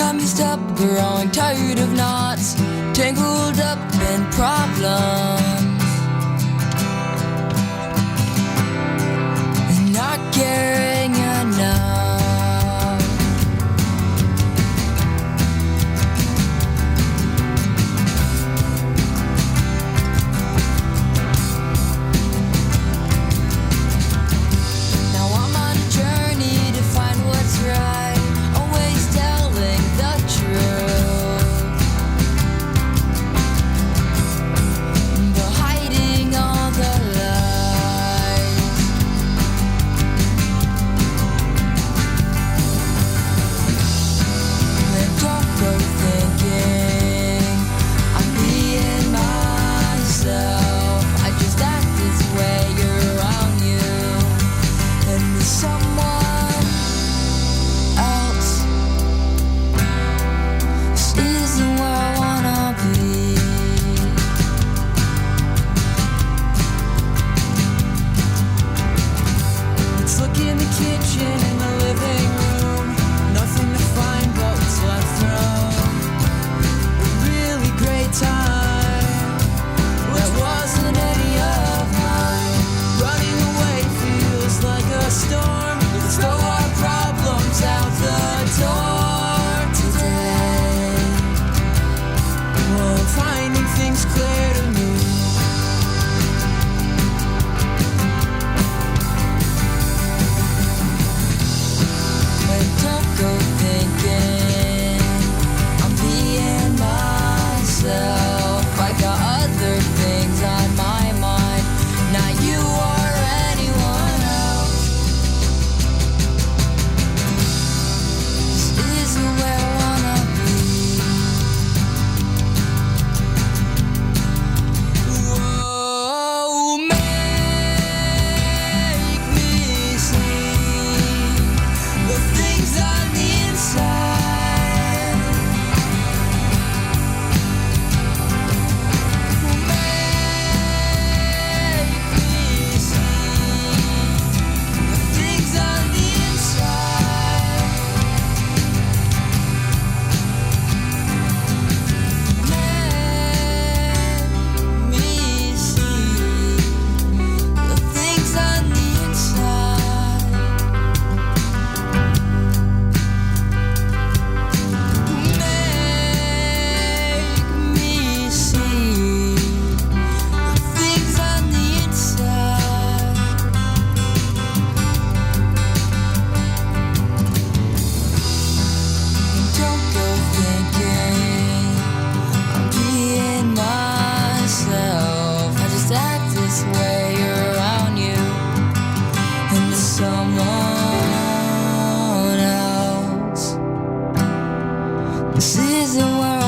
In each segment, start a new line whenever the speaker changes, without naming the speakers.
Come you stop growing tired of knots, tangled up in problems, and not caring enough. Now I'm on a journey to find what's right, always telling the truth, but hiding all the lies. And don't go thinking I'm being myself. I just act this way around you, and with someone else. This isn't where I wanna be. Let's look in the kitchen and the living room. Nothing to find but what's left from a really great time that wasn't any of mine. Running away feels like a storm. Let's throw our problems out the door today. Well, finding things clear to me. And don't go thinking I'm being myself. I got other things on my mind, not you or anyone else. This isn't where I wanna be. Whoa, make me see the things on the inside. Make me see the things on the inside. Make me see the things on the inside. Make me see the things on the inside. Don't go thinking I'm being myself. I just act this way around you, and to someone else. This isn't where I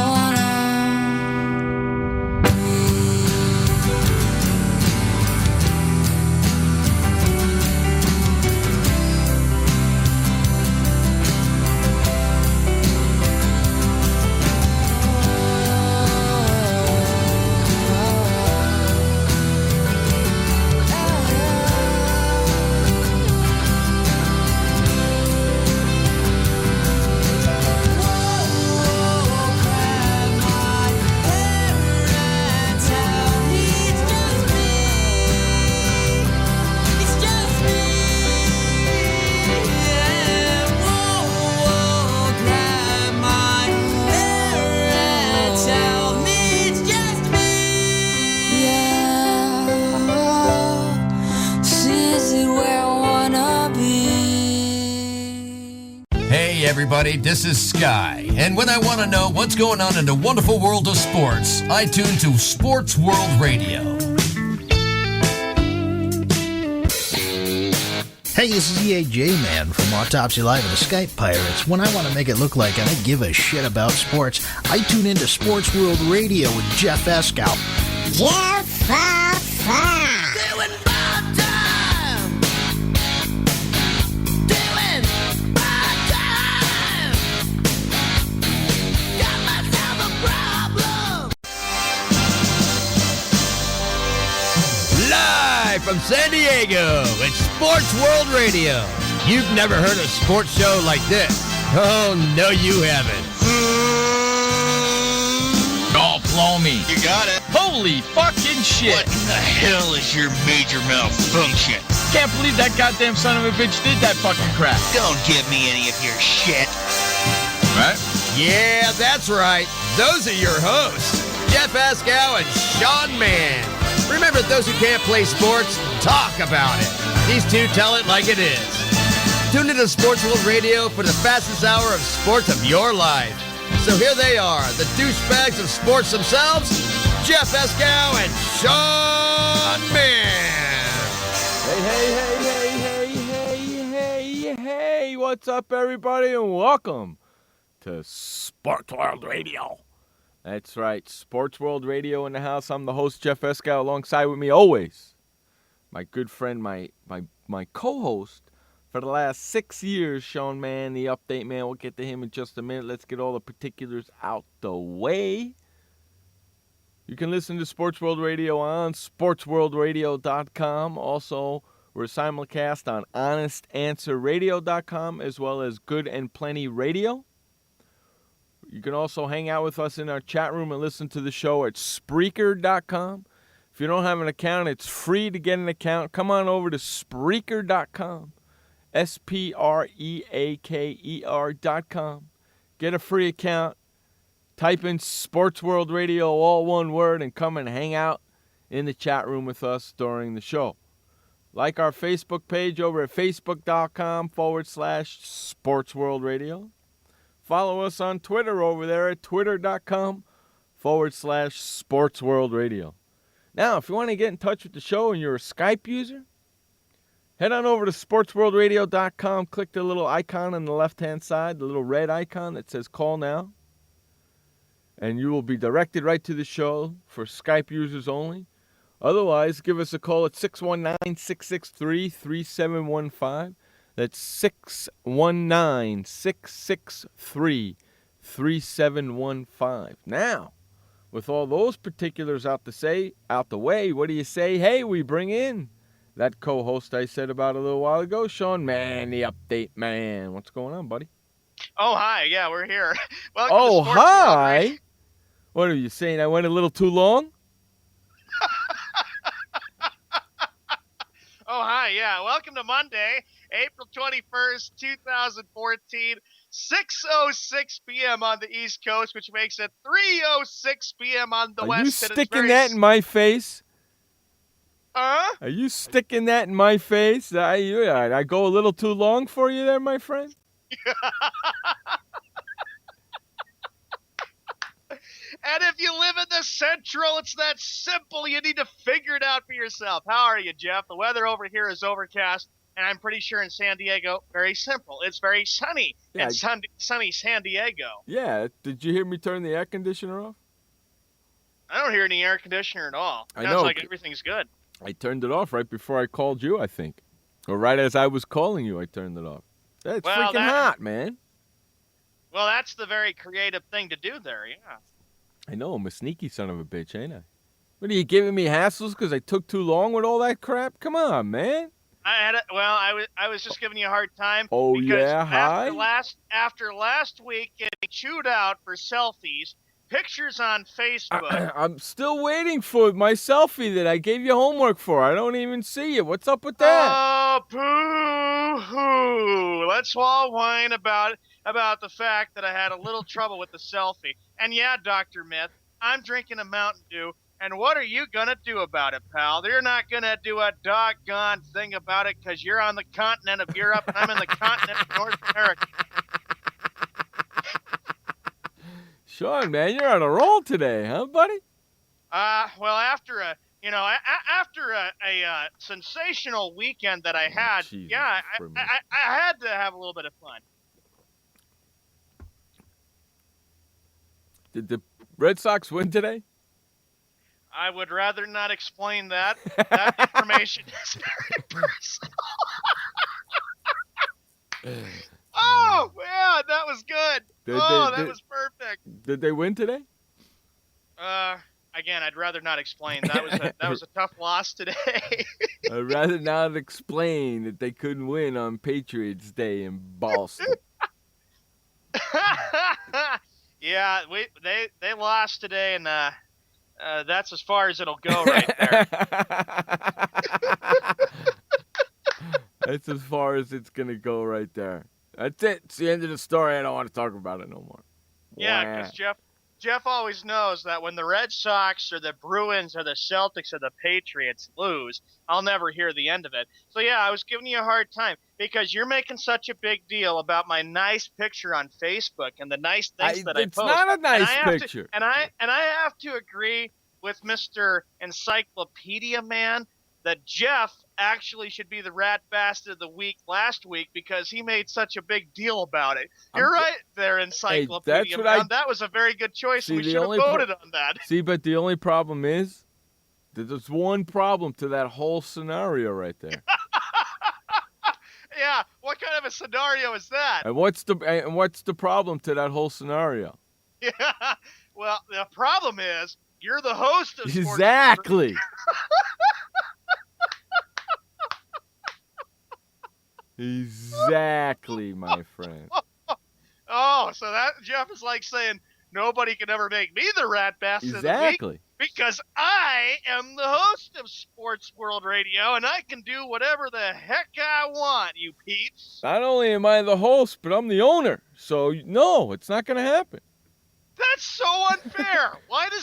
wanna be.
Hey everybody, this is Sky, and when I want to know what's going on in the wonderful world of sports, I tune to Sports World Radio.
Hey, this is EAJ Man from Autopsy Live and the Skype Pirates. When I want to make it look like I don't give a shit about sports, I tune into Sports World Radio with Jeff Escow.
Jeff
Doing bad time. Doing bad time. Got myself a problem.
Live from San Diego, it's Sports World Radio. You've never heard a sports show like this. Oh, no, you haven't. blow me.
You got it.
Holy fucking shit.
What in the hell is your major malfunction?
Can't believe that goddamn son of a bitch did that fucking crap.
Don't give me any of your shit.
Right?
Yeah, that's right. Those are your hosts, Jeff Escow and Sean Mann. Remember, those who can't play sports, talk about it. These two tell it like it is. Tune into Sports World Radio for the fastest hour of sports of your life. So here they are, the douchebags of sports themselves, Jeff Escow and Sean Mann.
Hey, what's up, everybody, and welcome to Sports World Radio. That's right, Sports World Radio in the house. I'm the host, Jeff Escow, alongside with me always, my good friend, my co-host for the last 6 years, Sean Mann, the update man. We'll get to him in just a minute. Let's get all the particulars out the way. You can listen to Sports World Radio on SportsWorldRadio.com. Also, we're simulcast on HonestAnswerRadio.com as well as Good and Plenty Radio. You can also hang out with us in our chat room and listen to the show at Spreaker.com. If you don't have an account, it's free to get an account. Come on over to Spreaker.com. Spreaker.com. Get a free account. Type in Sports World Radio, all one word, and come and hang out in the chat room with us during the show. Like our Facebook page over at Facebook.com/Sports World Radio. Follow us on Twitter over there at Twitter.com/Sports World Radio. Now, if you want to get in touch with the show and you're a Skype user, head on over to SportsWorldRadio.com. Click the little icon on the left-hand side, the little red icon that says Call Now. And you will be directed right to the show for Skype users only. Otherwise, give us a call at 619-663-3715. That's 619-663-3715. Now, with all those particulars out the way, what do you say? Hey, we bring in that co-host I said about a little while ago, Sean Mann, the update man. What's going on, buddy?
Oh, hi. Yeah, we're here. Welcome
Oh,
to Sports World
hi.
Radio.
What are you saying? I went a little too long?
Oh, hi. Yeah, welcome to Monday, April 21st, 2014, 6:06 p.m. on the East Coast, which makes it 3:06 p.m. on the
Are
West.
you sticking that in my face?
Huh?
Are you sticking that in my face? I go a little too long for you there, my friend?
And if you live in the Central, it's that simple. You need to figure it out for yourself. How are you, Jeff? The weather over here is overcast, and I'm pretty sure in San Diego, very simple. It's very sunny in sunny San Diego.
Yeah. Did you hear me turn the air conditioner off?
I don't hear any air conditioner at all.
I
Sounds
know.
like everything's good.
I turned it off right before I called you, I think. Or right as I was calling you, I turned it off. It's freaking hot, man.
Well, that's the very creative thing to do there, yeah.
I know, I'm a sneaky son of a bitch, ain't I? What, are you giving me hassles because I took too long with all that crap? Come on, man.
I was just giving you a hard time.
Oh,
because
yeah, hi?
After last week getting chewed out for selfies, pictures on Facebook.
I'm still waiting for my selfie that I gave you homework for. I don't even see it. What's up with that?
Oh, boo-hoo. Let's all whine about the fact that I had a little trouble with the selfie. And yeah, Dr. Myth, I'm drinking a Mountain Dew, and what are you going to do about it, pal? You're not going to do a doggone thing about it because you're on the continent of Europe, and I'm in the continent of North America.
Sean, man, you're on a roll today, huh, buddy?
Well, after a sensational weekend that I had,
Jesus,
I had to have a little bit of fun.
Did the Red Sox win today?
I would rather not explain that. That information is very personal. Oh, yeah, that was good. That was perfect.
Did they win today?
Again, I'd rather not explain. That was a tough loss today.
I'd rather not explain that they couldn't win on Patriots Day in Boston.
Yeah, they lost today, and That's as far as it'll go right there.
That's as far as it's going to go right there. That's it. It's the end of the story. I don't want to talk about it no more.
Yeah, because Jeff always knows that when the Red Sox or the Bruins or the Celtics or the Patriots lose, I'll never hear the end of it. So, yeah, I was giving you a hard time because you're making such a big deal about my nice picture on Facebook and the nice things that I post.
It's not a nice picture.
And I have to agree with Mr. Encyclopedia Man that Jeff actually should be the Rat Bastard of the Week last week because he made such a big deal about it. You're right there, Encyclopedia Man. That was a very good choice. We should have voted on that.
See, but the only problem is that there's one problem to that whole scenario right there.
Yeah, what kind of a scenario is that?
And what's the problem to that whole scenario?
Yeah, well, the problem is you're the host of Sports
Exactly. Exactly, my friend.
Oh, so that Jeff is like saying nobody can ever make me the Rat Bastard
Exactly.
of the Week because I am the host of Sports World Radio and I can do whatever the heck I want, you peeps.
Not only am I the host, but I'm the owner. So no, it's not going to happen.
That's so unfair. Why do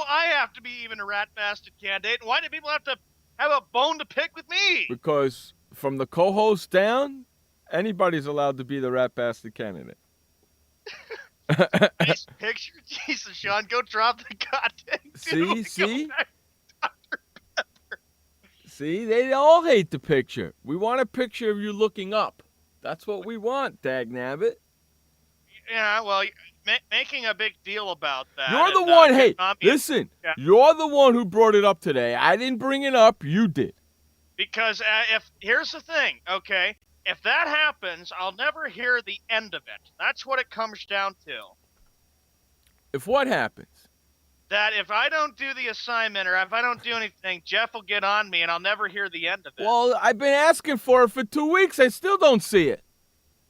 I have to be even a Rat Bastard candidate? And why do people have to have a bone to pick with me?
Because from the co-host down, anybody's allowed to be the Rat Bastard candidate.
Nice picture. Jesus, Sean, go drop the goddamn
See? See, they all hate the picture. We want a picture of you looking up. That's what we want, dagnabbit.
Yeah, well, making a big deal about that.
You're the one, hey, listen, you're the one who brought it up today. I didn't bring it up, you did.
Because here's the thing, okay? If that happens, I'll never hear the end of it. That's what it comes down to.
If what happens?
That if I don't do the assignment or if I don't do anything, Jeff will get on me and I'll never hear the end of it.
Well, I've been asking for it for 2 weeks. I still don't see it.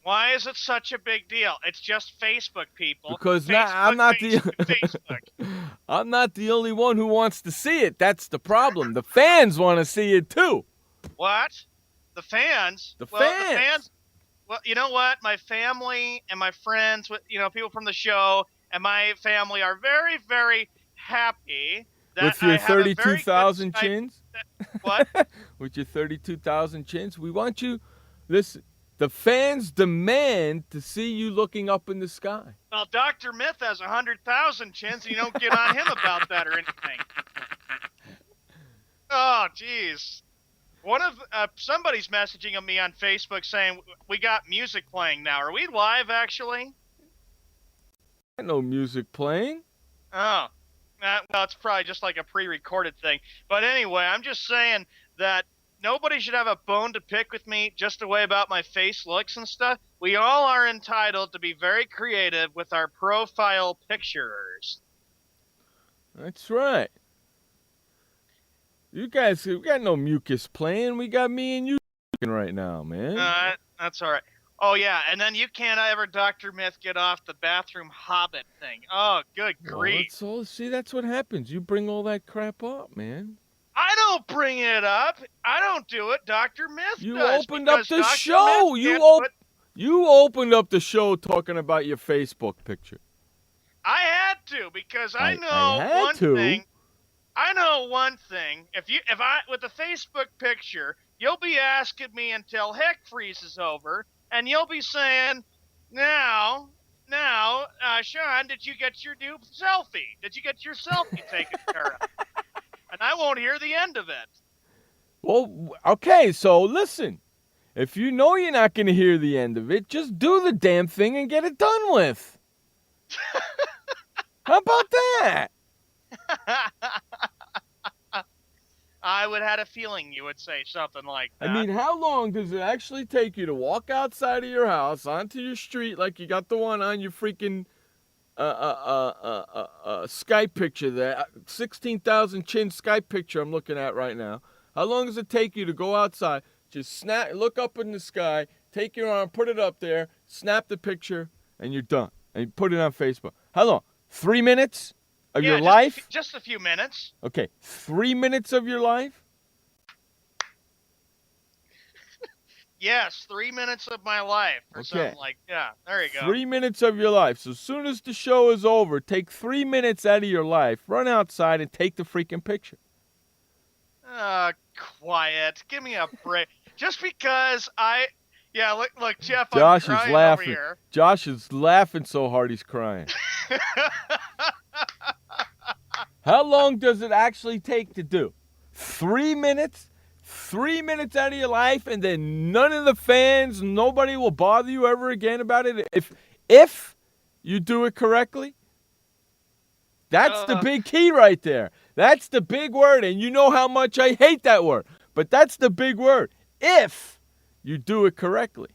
Why is it such a big deal? It's just Facebook, people.
Because I'm not the only one who wants to see it. That's the problem. The fans want to see it too.
What? The fans?
The fans.
Well, you know what? My family and my friends, people from the show and my family are very, very happy that
with your
I have
32,000 chins?
What?
With your 32,000 chins? We want you. Listen, the fans demand to see you looking up in the sky.
Well, Dr. Myth has 100,000 chins, and you don't get on him about that or anything. Oh, jeez. Somebody's messaging me on Facebook saying we got music playing now. Are we live, actually?
No music playing.
Oh. Well, it's probably just like a pre-recorded thing. But anyway, I'm just saying that nobody should have a bone to pick with me just the way about my face looks and stuff. We all are entitled to be very creative with our profile pictures.
That's right. You guys, we got no mucus playing. We got me and you right now, man.
That's all right. Oh, yeah, and then you can't ever, Dr. Myth, get off the bathroom hobbit thing. Oh, good grief.
See, that's what happens. You bring all that crap up, man.
I don't bring it up. I don't do it. Dr. Myth
You
does.
opened up the show. You opened up the show talking about your Facebook picture.
I had to because I know one thing. I know one thing. If I with the Facebook picture, you'll be asking me until heck freezes over, and you'll be saying, now, Sean, did you get your new selfie? Did you get your selfie taken care of? And I won't hear the end of it.
Well, okay, so listen. If you know you're not going to hear the end of it, just do the damn thing and get it done with. How about that?
I would have had a feeling you would say something like that.
I mean, how long does it actually take you to walk outside of your house onto your street like you got the one on your freaking Skype picture there, 16,000 chin Skype picture I'm looking at right now. How long does it take you to go outside, just look up in the sky, take your arm, put it up there, snap the picture, and you're done, and you put it on Facebook? How long? 3 minutes? of
Yeah,
your
just
life?
Just a few minutes.
Okay, 3 minutes of your life?
Yes, 3 minutes of my life or something like. Yeah, there you go.
3 minutes of your life. So as soon as the show is over, take 3 minutes out of your life, run outside and take the freaking picture.
Quiet. Give me a break. Just because look, Jeff,
Josh
I'm
is
crying
laughing.
over here.
Josh is laughing so hard he's crying. How long does it actually take to do? 3 minutes? 3 minutes out of your life, and then none of the fans, nobody will bother you ever again about it if you do it correctly? That's the big key right there. That's the big word, and you know how much I hate that word. But that's the big word. If you do it correctly.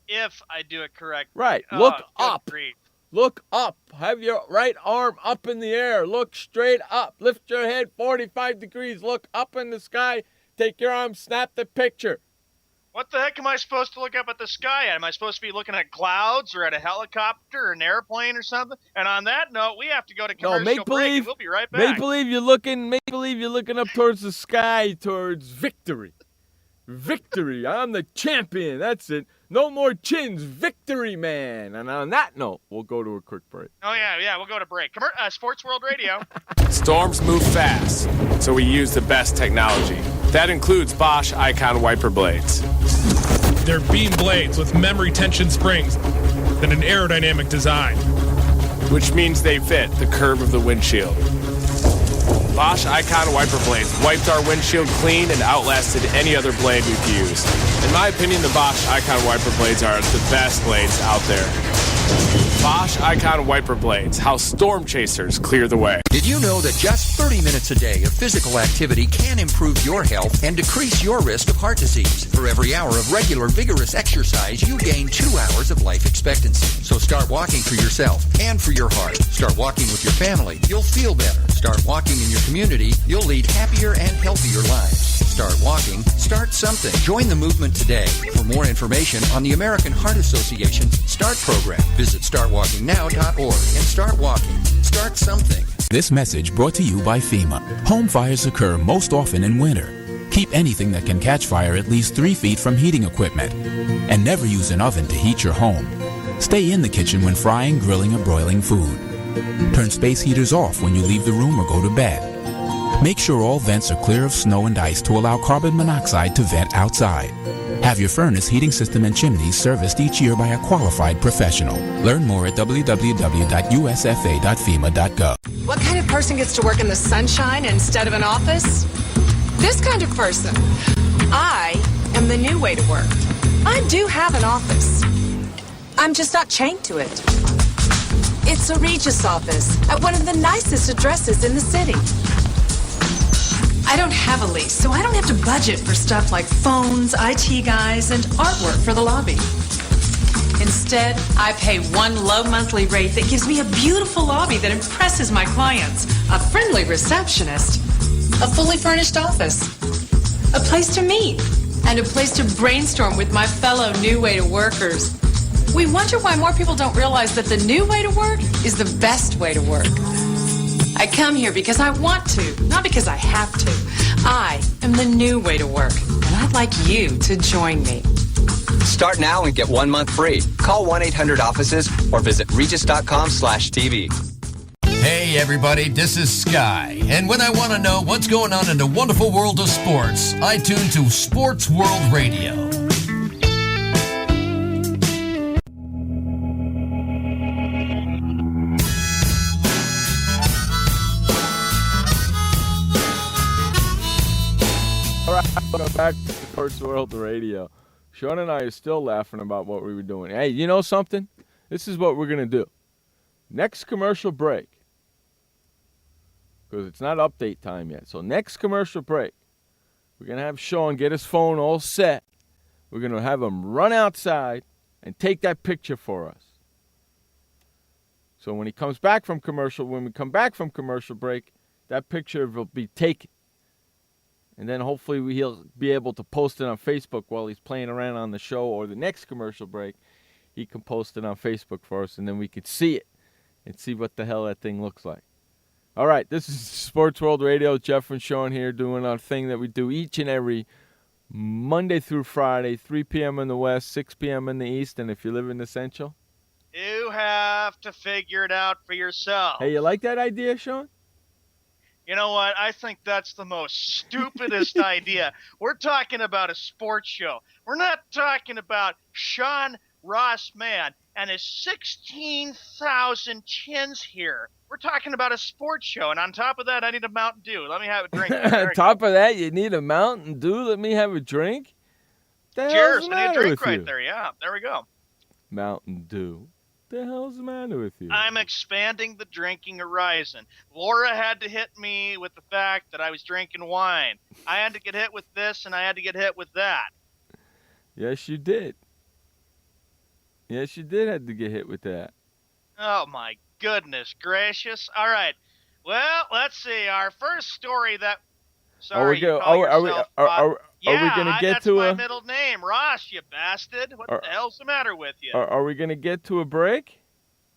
If I do it correctly.
Right. Look up.
Grief.
Look up. Have your right arm up in the air. Look straight up. Lift your head 45 degrees. Look up in the sky. Take your arm. Snap the picture.
What the heck am I supposed to look up at the sky at? Am I supposed to be looking at clouds or at a helicopter or an airplane or something? And on that note, we have to go to commercial break, and we'll be right back.
Make believe you're looking up towards the sky, towards victory. Victory. I'm the champion. That's it. No more chins. Victory, man. And on that note, we'll go to a quick break.
Oh, yeah, we'll go to break. Sports World Radio.
Storms move fast, so we use the best technology. That includes Bosch Icon wiper blades.
They're beam blades with memory tension springs and an aerodynamic design,
which means they fit the curve of the windshield. Bosch Icon wiper blades wiped our windshield clean and outlasted any other blade we've used. In my opinion, the Bosch Icon wiper blades are the best blades out there. Bosch Icon wiper blades, how storm chasers clear the way.
Did you know that just 30 minutes a day of physical activity can improve your health and decrease your risk of heart disease? For every hour of regular, vigorous exercise, you gain 2 hours of life expectancy. So start walking for yourself and for your heart. Start walking with your family. You'll feel better. Start walking in your community. You'll lead happier and healthier lives. Start walking. Start something. Join the movement today. For more information on the American Heart Association START program, visit startwalkingnow.org and start walking. Start something.
This message brought to you by FEMA. Home fires occur most often in winter. Keep anything that can catch fire at least 3 feet from heating equipment. And never use an oven to heat your home. Stay in the kitchen when frying, grilling, or broiling food. Turn space heaters off when you leave the room or go to bed. Make sure all vents are clear of snow and ice to allow carbon monoxide to vent outside. Have your furnace, heating system, and chimneys serviced each year by a qualified professional. Learn more at www.usfa.fema.gov.
What kind of person gets to work in the sunshine instead of an office? This kind of person. I am the new way to work. I do have an office. I'm just not chained to it. It's a Regis office at one of the nicest addresses in the city. I don't have a lease, so I don't have to budget for stuff like phones, IT guys, and artwork for the lobby. Instead, I pay one low monthly rate that gives me a beautiful lobby that impresses my clients, a friendly receptionist, a fully furnished office, a place to meet, and a place to brainstorm with my fellow new way to workers. We wonder why more people don't realize that the new way to work is the best way to work. I come here because I want to, not because I have to. I am the new way to work, and I'd like you to join me.
Start now and get 1 month free. Call 1-800-OFFICES or visit regis.com/TV.
Hey everybody, this is Sky, and when I want to know what's going on in the wonderful world of sports, I tune to Sports World Radio.
Welcome back to Sports World Radio. Sean and I are still laughing about what we were doing. Hey, you know something? This is what we're going to do. Next commercial break, because it's not update time yet. So next commercial break, we're going to have Sean get his phone all set. We're going to have him run outside and take that picture for us. So when we come back from commercial break, that picture will be taken. And then hopefully he'll be able to post it on Facebook while he's playing around on the show, or the next commercial break, he can post it on Facebook for us, and then we could see it and see what the hell that thing looks like. All right, this is Sports World Radio. Jeff and Sean here doing our thing that we do each and every Monday through Friday, 3 p.m. in the West, 6 p.m. in the East. And if you live in the Central,
You have to figure it out for yourself.
hey, you like that idea, Sean?
You know what? I think that's the most stupidest idea. We're talking about a sports show. We're not talking about Sean Ross Mann and his 16,000 chins here. We're talking about a sports show, and on top of that, I need a Mountain Dew. Let me have a drink.
On top of that, you need a Mountain Dew. Let me have a drink. The hell's
Cheers.
the
I need a
matter
drink
with
right
you?
there. Yeah, there we go.
Mountain Dew. The hell's the matter with you?
I'm expanding the drinking horizon. Laura had to hit me with the fact that I was drinking wine. I had to get hit with this, and I had to get hit with that.
Yes, you did. Yes, you did have to get hit with that.
Oh, my goodness gracious. All right. Well, let's see. Our first story that... Sorry, you call yourself...
are we going to get
that's
to
my middle name. Ross, you bastard. What the hell's the matter with you?
Are we going to get to a break?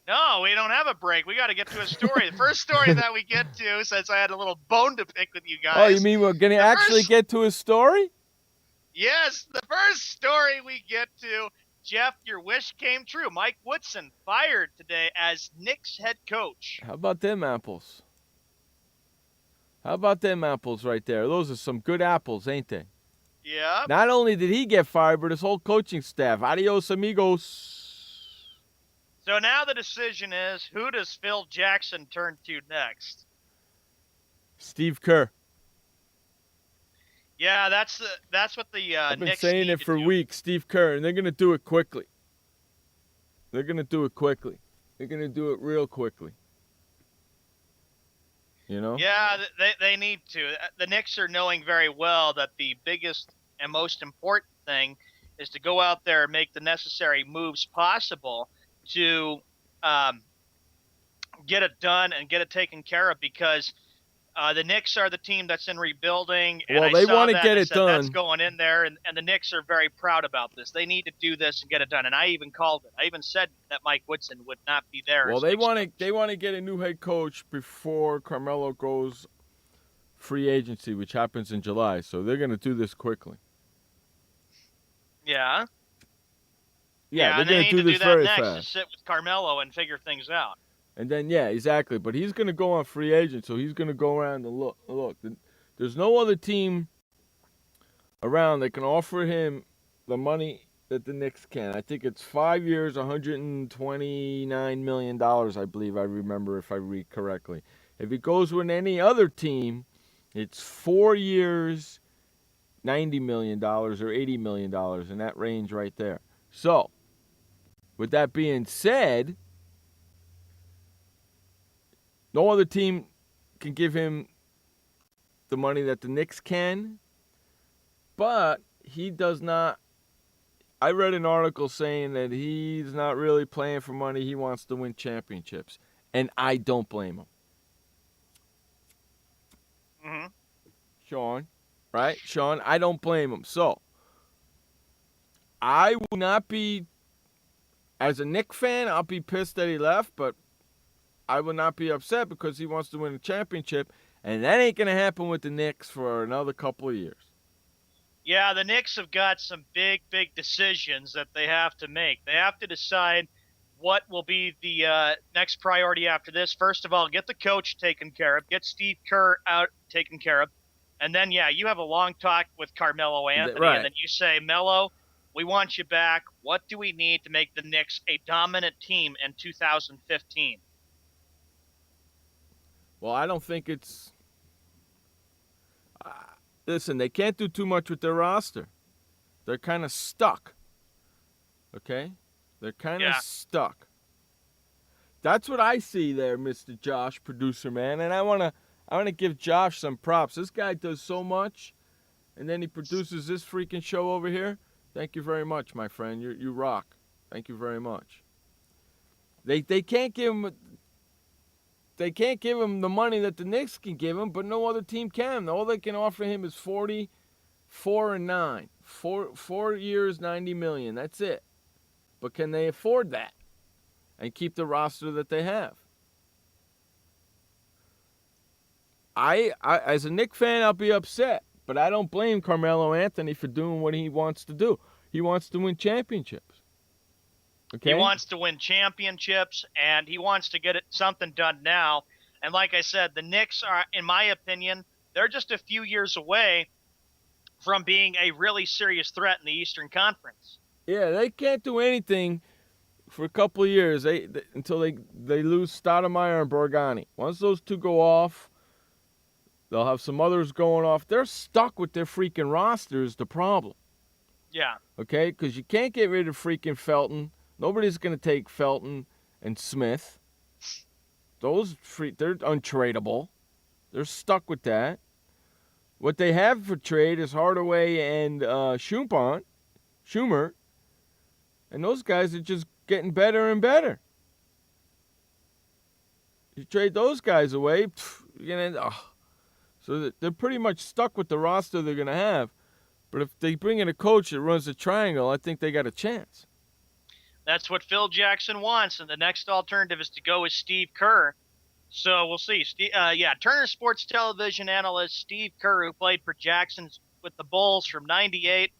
No, we don't have a break. We got to get to a story. The first story that we get to, since I had a little bone to pick with you guys...
Oh, you mean we're going to actually get to a story?
Yes, the first story we get to, Jeff, your wish came true. Mike Woodson fired today as Knicks head coach.
How about them apples? How about them apples right there? Those are some good apples, ain't they?
Yeah.
Not only did he get fired, but his whole coaching staff. Adios, amigos.
So now the decision is, who does Phil Jackson turn to next?
Steve Kerr.
Yeah, that's what the
I've been
Knicks
saying
need
it
to
for
do.
weeks, Steve Kerr, and they're going to do it quickly. They're going to do it quickly. They're going to do it real quickly. You know?
Yeah, they need to. The Knicks are knowing very well that the biggest and most important thing is to go out there and make the necessary moves possible to get it done and get it taken care of, because the Knicks are the team that's in rebuilding. And
Well,
I
they
saw
wanna
that
get
and I
it
said, That's
done.
going in there, and the Knicks are very proud about this. They need to do this and get it done. And I even called it. I even said that Mike Woodson would not be there.
Well,
as
they
Knicks
want to get a new head coach before Carmelo goes free agency, which happens in July. So they're going to do this quickly.
Yeah.
Yeah,
and
they're
they
going to
need
do
to
this
do that
very
next,
fast.
to sit with Carmelo and figure things out.
And then, yeah, exactly. But he's going to go on free agent, so he's going to go around and look. There's no other team around that can offer him the money that the Knicks can. I think it's 5 years, $129 million, I believe I remember, if I read correctly. If he goes with any other team, it's 4 years, $90 million or $80 million, in that range right there. So, with that being said, no other team can give him the money that the Knicks can, but he does not. I read an article saying that he's not really playing for money. He wants to win championships, and I don't blame him.
Mm-hmm.
Sean, right? Sean, I don't blame him. So, I will not be, as a Knicks fan, I'll be pissed that he left, but I will not be upset because he wants to win a championship, and that ain't going to happen with the Knicks for another couple of years.
Yeah, the Knicks have got some big decisions that they have to make. They have to decide what will be the next priority after this. First of all, get the coach taken care of, get Steve Kerr out taken care of, and then, yeah, you have a long talk with Carmelo Anthony,
Right.
and then you say, Melo, we want you back. What do we need to make the Knicks a dominant team in 2015?
Well, I don't think it's... listen, they can't do too much with their roster. They're kind of stuck. Okay? They're kind of stuck. That's what I see there, Mr. Josh, producer man. And I want to give Josh some props. This guy does so much, and then he produces this freaking show over here. Thank you very much, my friend. You rock. Thank you very much. They can't give him... They can't give him the money that the Knicks can give him, but no other team can. All they can offer him is 44-9. 4 years, $90 million. That's it. But can they afford that and keep the roster that they have? I as a Knicks fan, I'll be upset, but I don't blame Carmelo Anthony for doing what he wants to do. He wants to win championships. Okay?
He wants to win championships, and he wants to get something done now. And like I said, the Knicks are, in my opinion, they're just a few years away from being a really serious threat in the Eastern Conference.
Yeah, they can't do anything for a couple of years until they lose Stoudemire and Borgani. Once those two go off, they'll have some others going off. They're stuck with their freaking roster is the problem.
Yeah.
Okay? Because you can't get rid of freaking Felton. Nobody's going to take Felton and Smith. They're untradeable. They're stuck with that. What they have for trade is Hardaway and Schumer. And those guys are just getting better and better. You trade those guys away, so they're pretty much stuck with the roster they're going to have. But if they bring in a coach that runs a triangle, I think they got a chance.
That's what Phil Jackson wants, and the next alternative is to go with Steve Kerr. So we'll see. Turner Sports Television analyst Steve Kerr, who played for Jackson with the Bulls from 93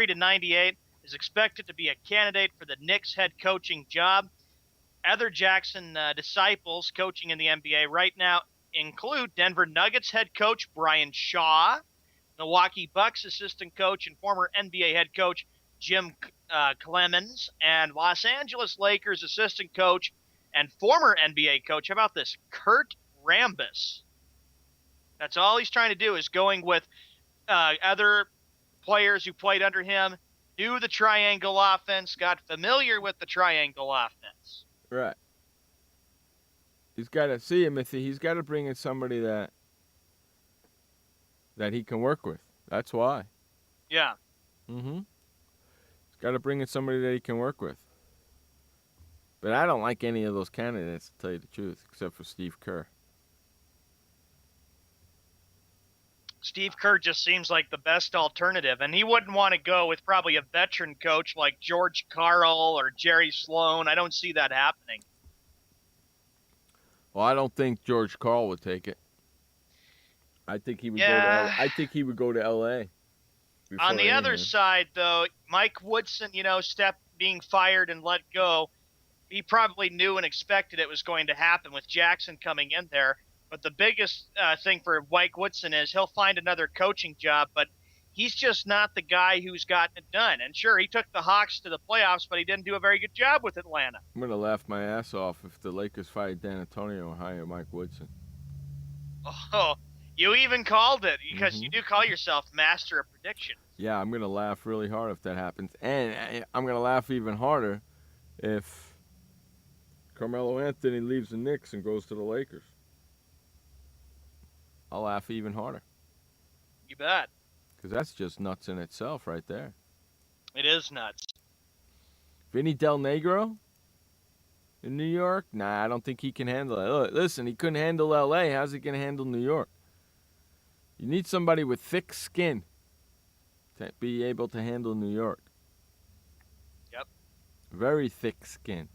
to 98, is expected to be a candidate for the Knicks head coaching job. Other Jackson disciples coaching in the NBA right now include Denver Nuggets head coach Brian Shaw, Milwaukee Bucks assistant coach and former NBA head coach Jim Clemens, and Los Angeles Lakers assistant coach and former NBA coach. How about this? Kurt Rambis. That's all he's trying to do is going with other players who played under him, knew the triangle offense, got familiar with the triangle offense.
Right. He's got to see him. He's got to bring in somebody that he can work with. That's why.
Yeah.
Mm-hmm. He's got to bring in somebody that he can work with. But I don't like any of those candidates, to tell you the truth, except for Steve Kerr.
Steve Kerr just seems like the best alternative, and he wouldn't want to go with probably a veteran coach like George Karl or Jerry Sloan. I don't see that happening.
Well, I don't think George Karl would take it. I think he would go to L.A.
On the other side, though, Mike Woodson, being fired and let go, he probably knew and expected it was going to happen with Jackson coming in there. But the biggest thing for Mike Woodson is he'll find another coaching job, but he's just not the guy who's gotten it done. And sure, he took the Hawks to the playoffs, but he didn't do a very good job with Atlanta.
I'm going to laugh my ass off if the Lakers fired Dan Antonio and hire Mike Woodson.
Oh, you even called it because you do call yourself master of prediction.
Yeah, I'm going to laugh really hard if that happens. And I'm going to laugh even harder if Carmelo Anthony leaves the Knicks and goes to the Lakers. I'll laugh even harder.
You bet.
Because that's just nuts in itself right there.
It is nuts.
Vinny Del Negro in New York? Nah, I don't think he can handle it. Look, listen, he couldn't handle L.A. How's he going to handle New York? You need somebody with thick skin to be able to handle New York.
Yep.
Very thick skin.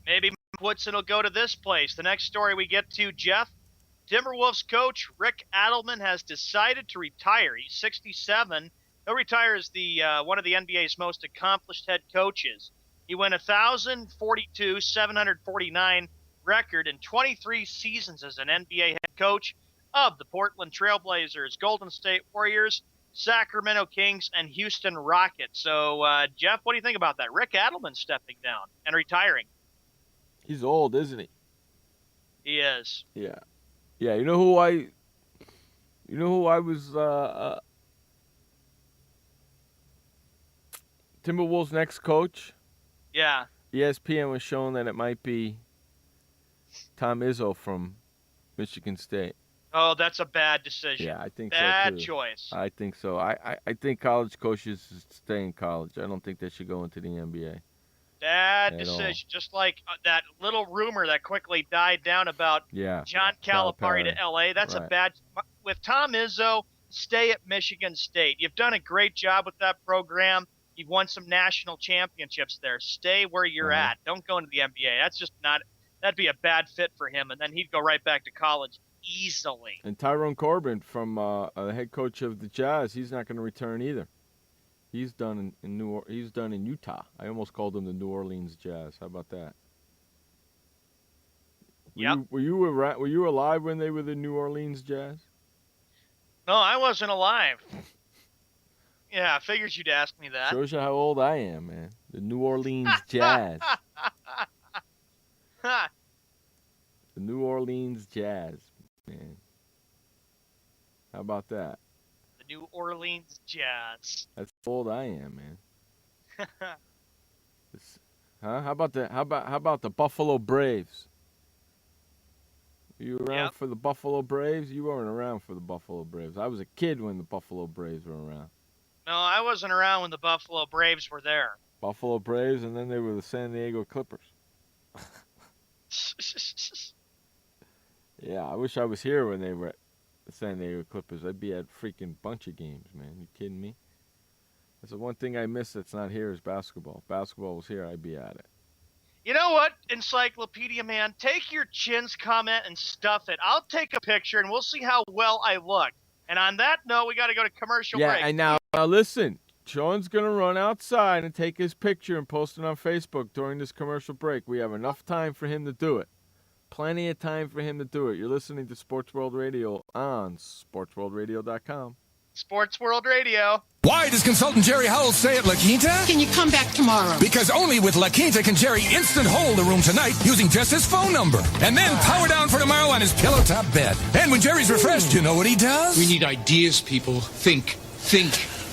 Maybe Woodson will go to this place. The next story we get to, Jeff, Timberwolves coach Rick Adelman has decided to retire. He's 67. He'll retire as the one of the NBA's most accomplished head coaches. He went 1,042, 749 record in 23 seasons as an NBA head coach of the Portland Trailblazers, Golden State Warriors, Sacramento Kings, and Houston Rockets. So, Jeff, what do you think about that? Rick Adelman stepping down and retiring.
He's old, isn't he?
He is.
Yeah. Yeah, you know who I was Timberwolves' next coach?
Yeah.
ESPN was showing that it might be Tom Izzo from Michigan State.
Oh, that's a bad decision.
Yeah, I think
bad
so too.
Choice.
I think so. I think college coaches stay in college. I don't think they should go into the NBA.
Bad decision. Just like that little rumor that quickly died down about John Calipari to L.A. That's a bad – with Tom Izzo, stay at Michigan State. You've done a great job with that program. You've won some national championships there. Stay where you're at. Don't go into the NBA. That's just not – that'd be a bad fit for him, and then he'd go right back to college. easily.
And Tyrone Corbin from the head coach of the Jazz, he's not going to return either. He's done he's done in Utah. I almost called him the New Orleans Jazz. How about that? Were you alive when they were the New Orleans Jazz?
No, I wasn't alive. Yeah, I figured you'd ask me that.
Shows you how old I am, man. The New Orleans Jazz. The New Orleans Jazz, man. How about that?
The New Orleans Jazz.
That's how old I am, man. Huh? How about the Buffalo Braves? Were you around for the Buffalo Braves? You weren't around for the Buffalo Braves. I was a kid when the Buffalo Braves were around.
No, I wasn't around when the Buffalo Braves were there.
Buffalo Braves, and then they were the San Diego Clippers. Yeah, I wish I was here when they were at the San Diego Clippers. I'd be at a freaking bunch of games, man. You kidding me? That's the one thing I miss that's not here is basketball. If basketball was here, I'd be at it.
You know what, Encyclopedia Man? Take your Chin's comment and stuff it. I'll take a picture, and we'll see how well I look. And on that note, we got to go to commercial break.
Yeah, and now listen. Sean's going to run outside and take his picture and post it on Facebook during this commercial break. We have enough time for him to do it. Plenty of time for him to do it. You're listening to Sports World Radio on SportsWorldRadio.com.
Sports World Radio.
Why does consultant Jerry Howell stay at La Quinta?
Can you come back tomorrow?
Because only with La Quinta can Jerry instant hold the room tonight using just his phone number. And then power down for tomorrow on his pillow top bed. And when Jerry's refreshed, you know what he does?
We need ideas, people. Think.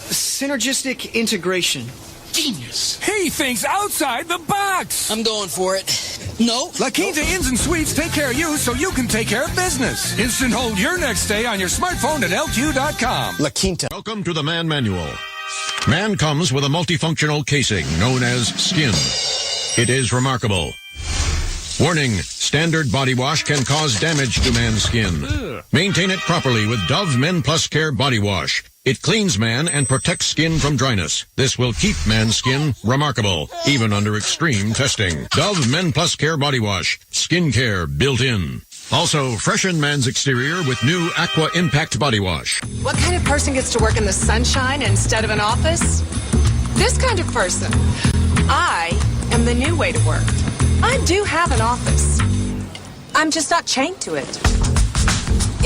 Synergistic integration.
Genius.
He thinks outside the box.
I'm going for it. No.
La Quinta Inns and Suites take care of you so you can take care of business. Instant hold your next stay on your smartphone at LQ.com.
La Quinta.
Welcome to the Man Manual. Man comes with a multifunctional casing known as skin. It is remarkable. Warning, standard body wash can cause damage to man's skin. Maintain it properly with Dove Men Plus Care Body Wash. It cleans man and protects skin from dryness. This will keep man's skin remarkable, even under extreme testing. Dove Men Plus Care Body Wash. Skin care built in. Also, freshen man's exterior with new Aqua Impact Body Wash.
What kind of person gets to work in the sunshine instead of an office? This kind of person. I am the new way to work. I do have an office. I'm just not chained to it.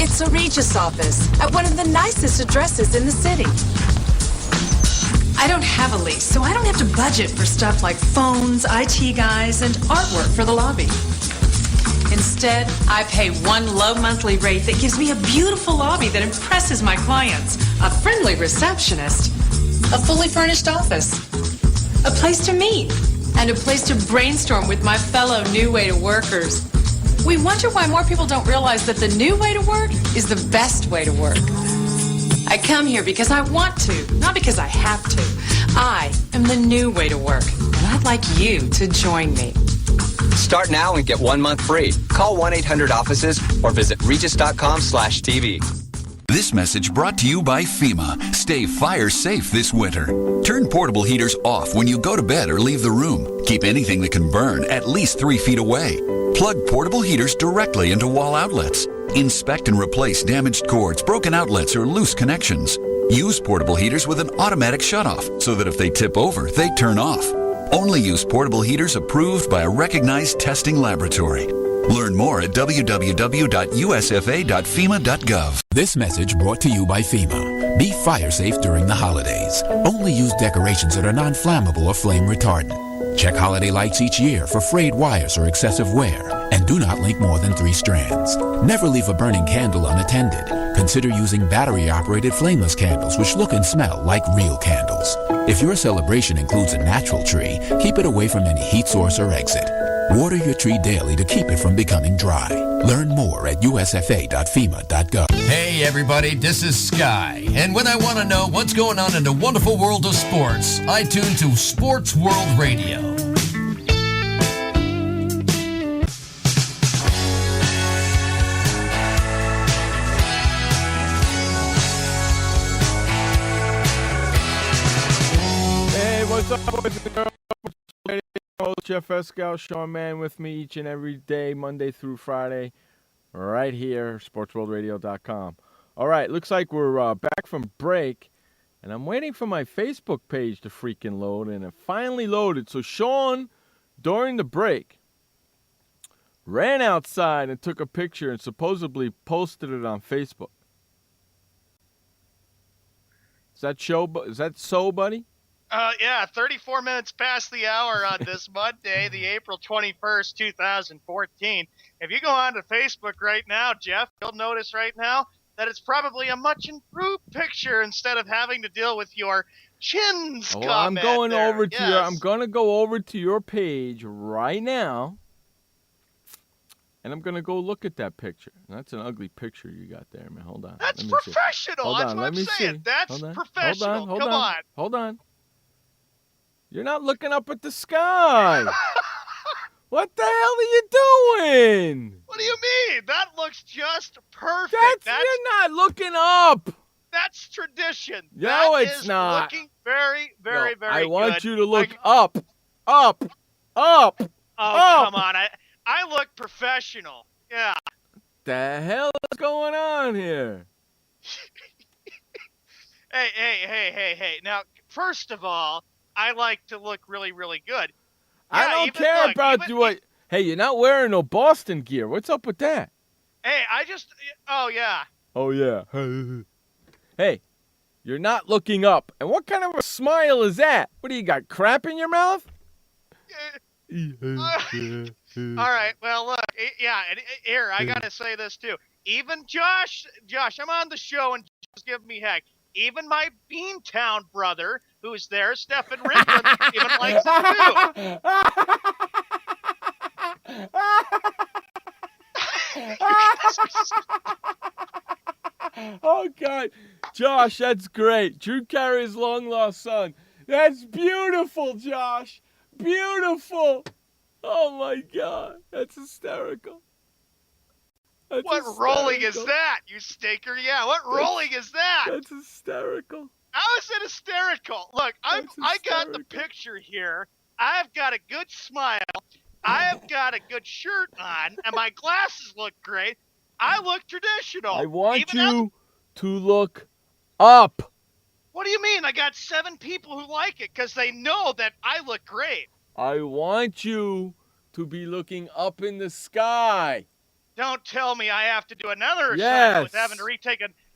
It's a Regis office at one of the nicest addresses in the city. I don't have a lease, so I don't have to budget for stuff like phones, IT guys, and artwork for the lobby. Instead, I pay one low monthly rate that gives me a beautiful lobby that impresses my clients, a friendly receptionist, a fully furnished office, a place to meet, and a place to brainstorm with my fellow New Way to Workers. We wonder why more people don't realize that the new way to work is the best way to work. I come here because I want to, not because I have to. I am the new way to work, and I'd like you to join me.
Start now and get 1 month free. Call 1-800-OFFICES or visit regis.com/TV.
This message brought to you by FEMA. Stay fire safe this winter. Turn portable heaters off when you go to bed or leave the room. Keep anything that can burn at least 3 feet away. Plug portable heaters directly into wall outlets. Inspect and replace damaged cords, broken outlets, or loose connections. Use portable heaters with an automatic shutoff so that if they tip over, they turn off. Only use portable heaters approved by a recognized testing laboratory. Learn more at www.usfa.fema.gov.
This message brought to you by FEMA. Be fire safe during the holidays. Only use decorations that are non-flammable or flame retardant. Check holiday lights each year for frayed wires or excessive wear. And do not link more than 3 strands. Never leave a burning candle unattended. Consider using battery-operated flameless candles which look and smell like real candles. If your celebration includes a natural tree, keep it away from any heat source or exit. Water your tree daily to keep it from becoming dry. Learn more at usfa.fema.gov.
Hey everybody, this is Sky. And when I want to know what's going on in the wonderful world of sports, I tune to Sports World Radio.
Hey, what's up, boys and girls? Jeff Escow, Sean Mann with me each and every day, Monday through Friday. right here, SportsWorldRadio.com. All right, looks like we're back from break, and I'm waiting for my Facebook page to freaking load, and it finally loaded. So Sean, during the break, ran outside and took a picture and supposedly posted it on Facebook. Is that so, buddy?
Yeah, 34 minutes past the hour on this Monday, the April 21st, 2014. If you go on to Facebook right now, Jeff, you'll notice right now that it's probably a much improved picture instead of having to deal with your chins comment
I'm going
there.
over to
Yes.
your. I'm going to go over to your page right now, and I'm going to go look at that picture. That's an ugly picture you got there, man. Hold on.
That's
Let me see.
professional.
Hold
That's
on,
what
let
I'm
me
saying.
see.
That's
Hold on.
professional.
Hold
Come on.
Hold on. You're not looking up at the sky. What the hell are you doing?
What do you mean? That looks just perfect.
You're not looking up.
That's tradition.
No,
That
it's
is
not.
looking very, very,
No,
very
I want
good.
you to look up. Oh,
Oh,
up.
come on. I look professional. Yeah.
The hell is going on here?
Hey. Now, first of all, I like to look really, really good.
I
Yeah,
don't
even-
care
look,
about
even-
you. Hey, you're not wearing no Boston gear. What's up with that?
Hey, oh, yeah.
Oh, yeah. Hey, you're not looking up. And what kind of a smile is that? What do you got, crap in your mouth?
All right. Well, look. Here, I got to say this, too. Even Josh, I'm on the show, and Josh giving me heck. Even my Beantown brother, who's there, Stephen Ringland, even likes it,
Oh, God. Josh, that's great. Drew Carey's long-lost son. That's beautiful, Josh. Beautiful. Oh, my God. That's hysterical. That's
What rolling is that, you stinker? Yeah, what rolling is that?
That's hysterical.
How is it hysterical? Look, I got the picture here. I've got a good smile. I've got a good shirt on, and my glasses look great. I look traditional.
I want
Even
you to look up.
What do you mean? I got 7 people who like it because they know that I look great.
I want you to be looking up in the sky.
Don't tell me I have to do another
Yes.
assignment with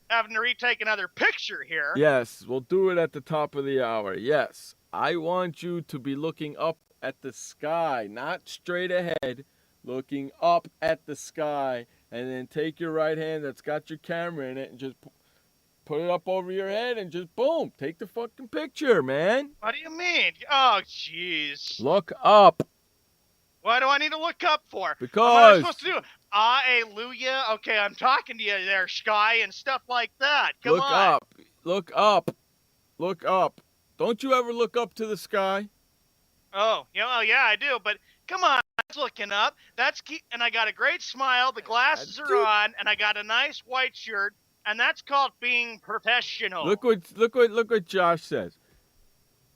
having to retake another picture here.
Yes, we'll do it at the top of the hour. Yes, I want you to be looking up at the sky, not straight ahead, looking up at the sky, and then take your right hand that's got your camera in it and just put it up over your head and just boom, take the fucking picture, man.
What do you mean? Oh, jeez.
Look up.
What do I need to look up for?
Because-
What am I supposed to do? Hallelujah. Okay, I'm talking to you there, Sky, and stuff like that. Come
Look
on.
up. Look up. Look up. Don't you ever look up to the sky?
Oh, yeah, well, yeah, I do. But come on, that's looking up. And I got a great smile. The glasses are on, and I got a nice white shirt, and that's called being professional.
Look what Josh says.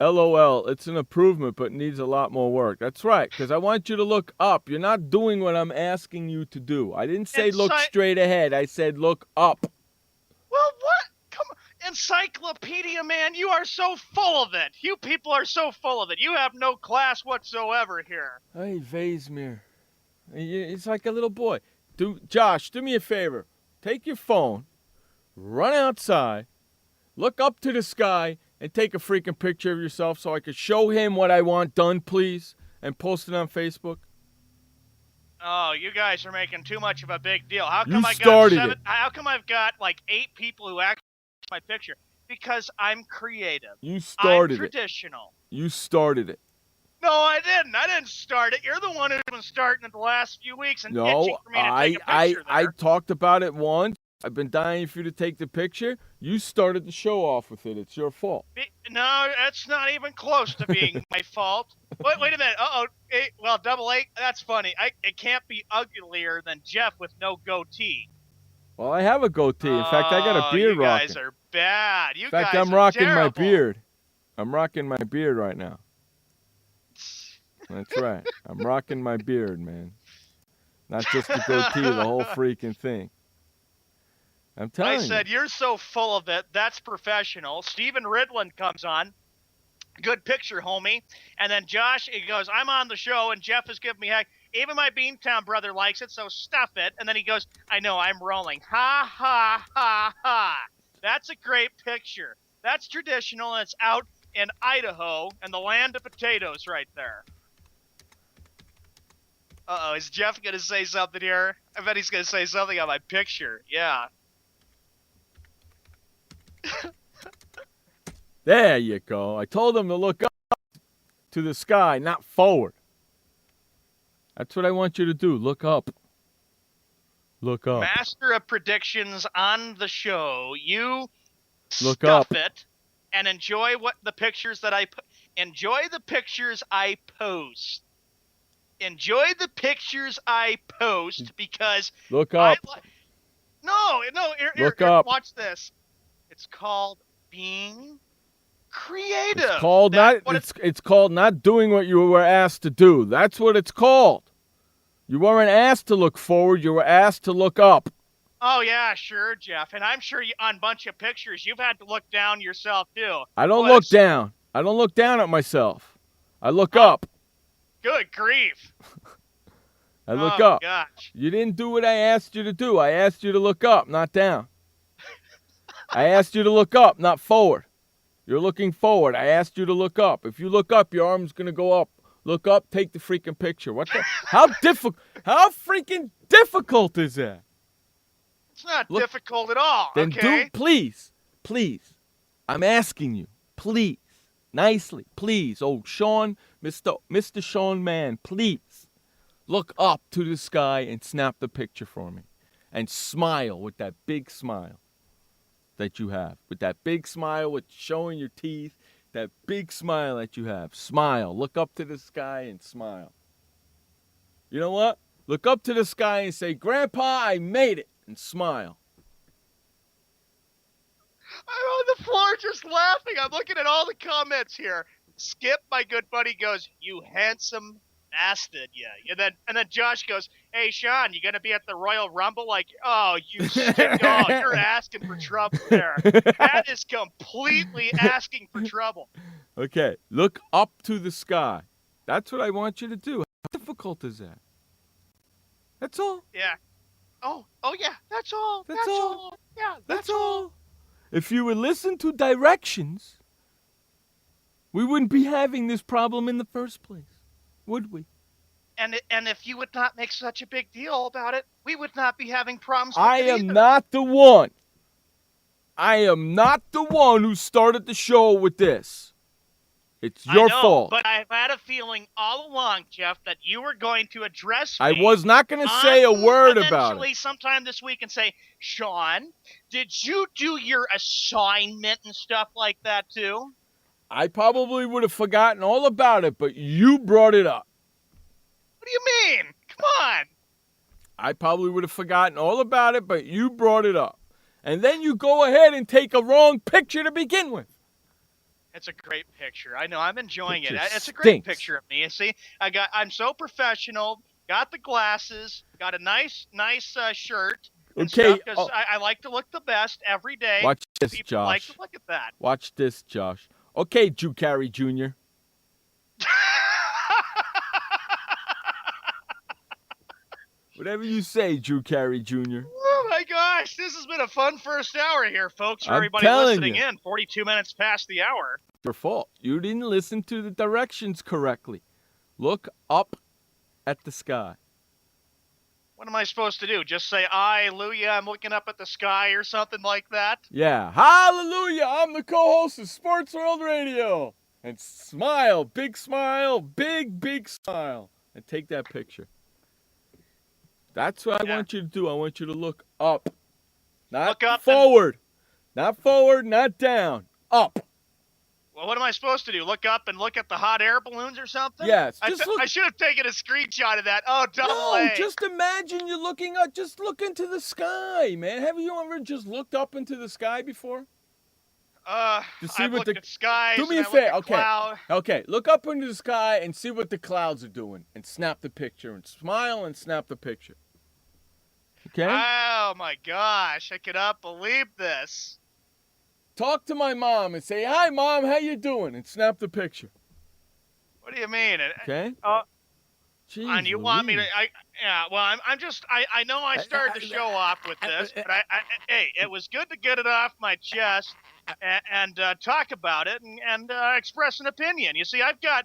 LOL, it's an improvement, but needs a lot more work. That's right, because I want you to look up. You're not doing what I'm asking you to do. I didn't say look straight ahead. I said look up.
Well, what? Come on. Encyclopedia, man, you are so full of it. You people are so full of it. You have no class whatsoever here.
Hey, Vasemir. It's like a little boy. Josh, do me a favor. Take your phone, run outside, look up to the sky, and take a freaking picture of yourself so I could show him what I want done, please, and post it on Facebook.
Oh, you guys are making too much of a big deal. How come How come I've got like 8 people who actually my picture? Because I'm creative.
You started
I'm traditional.
You started it.
No, I didn't. I didn't start it. You're the one who's been starting it the last few weeks and itching for me to take a picture
I
there.
talked about it once. I've been dying for you to take the picture. You started the show off with it. It's your fault.
No, that's not even close to being my fault. Wait a minute. Well, double A, that's funny. It can't be uglier than Jeff with no goatee.
Well, I have a goatee. In fact, I got a beard
you
rocking.
guys are bad.
In fact, I'm rocking my beard. I'm rocking my beard right now. That's right. I'm rocking my beard, man. Not just the goatee, the whole freaking thing. I'm telling you.
I said, you're so full of it. That's professional. Steven Ridland comes on. Good picture, homie. And then Josh, he goes, I'm on the show, and Jeff is giving me heck. Even my Beantown brother likes it, so stuff it. And then he goes, I know, I'm rolling. Ha, ha, ha, ha. That's a great picture. That's traditional, and it's out in Idaho and the land of potatoes right there. Uh-oh, is Jeff going to say something here? I bet he's going to say something on my picture. Yeah.
There you go. I told him to look up to the sky, not forward. That's what I want you to do. Look up. Look up.
Master of predictions on the show. You
Look
stuff
up.
it and enjoy the pictures that I post. Enjoy the pictures I post because
Look up.
No, here,
Look up.
watch this. It's called being creative.
It's called not doing what you were asked to do. That's what it's called. You weren't asked to look forward. You were asked to look up.
Oh yeah, sure, Jeff. And I'm sure on a bunch of pictures you've had to look down yourself too.
I don't look down. I don't look down at myself. I look up.
Good grief.
I look up.
Gosh.
You didn't do what I asked you to do. I asked you to look up, not down. I asked you to look up, not forward. You're looking forward. I asked you to look up. If you look up, your arm's going to go up. Look up, take the freaking picture. What the? How freaking difficult is that?
It's not difficult at all.
Then
okay?
Please. I'm asking you, please, nicely, please. Oh, Sean, Mr. Sean Mann, please look up to the sky and snap the picture for me. And smile with that big smile that you have. With that big smile with showing your teeth. That big smile that you have. Smile. Look up to the sky and smile. You know what? Look up to the sky and say, Grandpa, I made it. And smile.
I'm on the floor just laughing. I'm looking at all the comments here. Skip, my good buddy, goes, you handsome bastard, yeah. And then Josh goes, hey, Sean, you going to be at the Royal Rumble? Like, oh, you sick dog. You're asking for trouble there. That is completely asking for trouble.
Okay, look up to the sky. That's what I want you to do. How difficult is that? That's all.
Yeah. Oh, yeah, that's all. That's all. Yeah, that's all.
If you would listen to directions, we wouldn't be having this problem in the first place, would we?
And if you would not make such a big deal about it, we would not be having problems with
I
it
am
either.
not the one. I am not the one who started the show with this. It's your fault.
But I've had a feeling all along, Jeff, that you were going to address me.
I was not going to say a word about
eventually
it.
Sometime this week and say, Sean, did you do your assignment and stuff like that too?
I probably would have forgotten all about it, but you brought it up.
What do you mean? Come on.
I probably would have forgotten all about it, but you brought it up. And then you go ahead and take a wrong picture to begin with.
It's a great picture. I know. I'm enjoying it. It's a great
stinks.
picture of me. You see, I'm so professional. Got the glasses. Got a nice shirt.
Okay.
Because I like to look the best every day.
Watch this,
People
Josh.
like to look at that.
Watch this, Josh. Okay, Drew Carey Jr. Whatever you say, Drew Carey Jr.
Oh my gosh, this has been a fun first hour here, folks. For
I'm
everybody
telling
listening
you.
in, 42 minutes past the hour.
Your fault. You didn't listen to the directions correctly. Look up at the sky.
What am I supposed to do? Just say, hallelujah, I'm looking up at the sky or something like that?
Yeah. Hallelujah. I'm the co-host of Sports World Radio. And smile. Big smile. Big smile. And take that picture. That's what I want you to do. I want you to look up. Not
Look up
forward. Not forward, not down. Up.
Well, what am I supposed to do? Look up and look at the hot air balloons or something?
Yes.
I should have taken a screenshot of that. Oh, double A.
Just imagine you're looking up. Just look into the sky, man. Have you ever just looked up into the sky before? To see
I've
what
looked at skies.
Do me
and
a
I look
favor.
at
Okay.
cloud.
Okay. Look up into the sky and see what the clouds are doing, and snap the picture, and smile and snap the picture. Okay.
Oh my gosh! I cannot believe this.
Talk to my mom and say, "Hi, Mom. How you doing?" and snap the picture.
What do you mean?
Okay.
And you want me to? Well, I know I started the show off with this, but hey, it was good to get it off my chest and talk about it and express an opinion. You see, I've got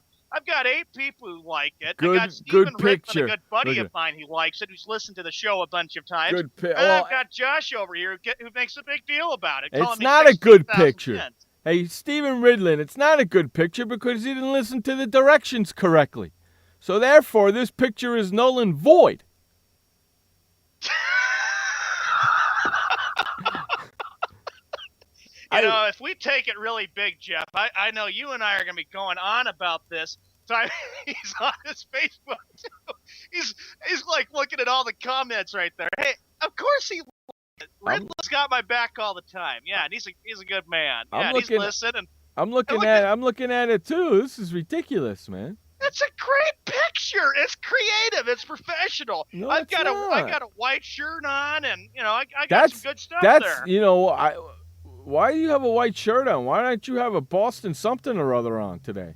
8 people who like it. I got Stephen Rickman,
picture.
a good buddy
Look
of mine who likes it, who's listened to the show a bunch of times.
Good
And
well,
I've got Josh over here who makes a big deal about it.
It's not a good picture. Hey, Stephen Ridlin, it's not a good picture because he didn't listen to the directions correctly. So therefore, this picture is null and void.
If we take it really big, Jeff, I know you and I are going to be going on about this. So he's on his Facebook too. He's like looking at all the comments right there. Hey, of course he. Ridley's got my back all the time. Yeah, and he's a good man. Yeah, he's listening.
I'm looking at it too. This is ridiculous, man.
It's a great picture. It's creative. It's professional.
No,
I got a white shirt on, and I got some good stuff there.
Why do you have a white shirt on? Why don't you have a Boston something or other on today?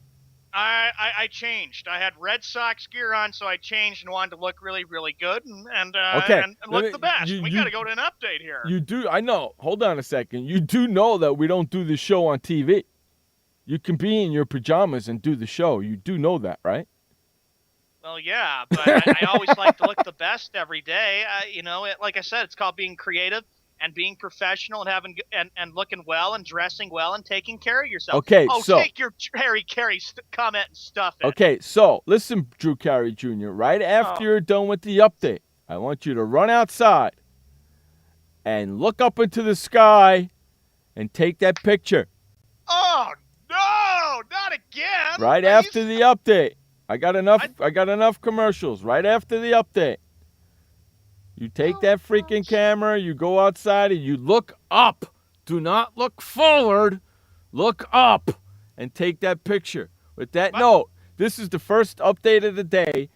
I changed. I had Red Sox gear on, so I changed and wanted to look really, really good and look the best. We got to go to an update here.
You do. I know. Hold on a second. You do know that we don't do this show on TV. You can be in your pajamas and do the show. You do know that, right?
Well, yeah, but I always like to look the best every day. Like I said, it's called being creative and being professional and having and looking well and dressing well and taking care of yourself.
Okay,
so take your Harry Carey comment and stuff it.
Okay, so listen, Drew Carey Jr., right after you're done with the update, I want you to run outside and look up into the sky and take that picture.
Oh, no, not again.
Right after the update. I got enough commercials right after the update. You take that freaking camera, you go outside, and you look up. Do not look forward. Look up and take that picture. With that note, this is the first update of the day.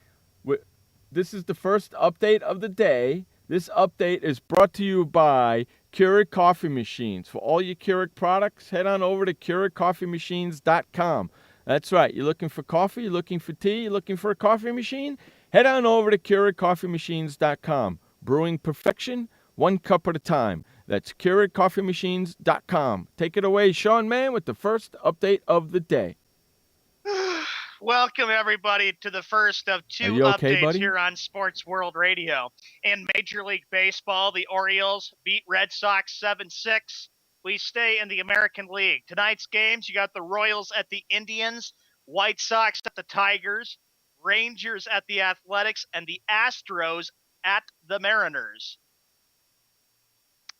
This update is brought to you by Keurig Coffee Machines. For all your Keurig products, head on over to KeurigCoffeeMachines.com. That's right. You're looking for coffee, you're looking for tea, you're looking for a coffee machine? Head on over to KeurigCoffeeMachines.com. Brewing perfection, one cup at a time. That's KeurigCoffeeMachines.com. Take it away, Sean Mann, with the first update of the day.
Welcome, everybody, to the first of 2 updates here on Sports World Radio. In Major League Baseball, the Orioles beat Red Sox 7-6. We stay in the American League. Tonight's games, you got the Royals at the Indians, White Sox at the Tigers, Rangers at the Athletics, and the Astros at the Mariners.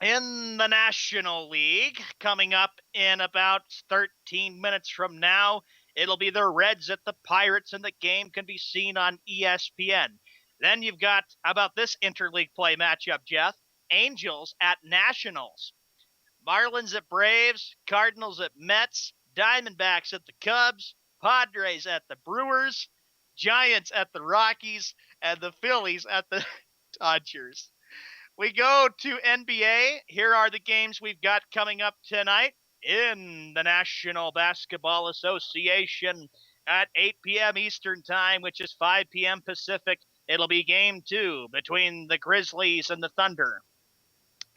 In the National League, coming up in about 13 minutes from now, it'll be the Reds at the Pirates, and the game can be seen on ESPN. Then you've got, how about this interleague play matchup, Jeff? Angels at Nationals. Marlins at Braves, Cardinals at Mets, Diamondbacks at the Cubs, Padres at the Brewers, Giants at the Rockies, and the Phillies at the Dodgers. We go to NBA. Here are the games we've got coming up tonight in the National Basketball Association at 8 p.m. Eastern Time, which is 5 p.m. Pacific. It'll be Game 2 between the Grizzlies and the Thunder.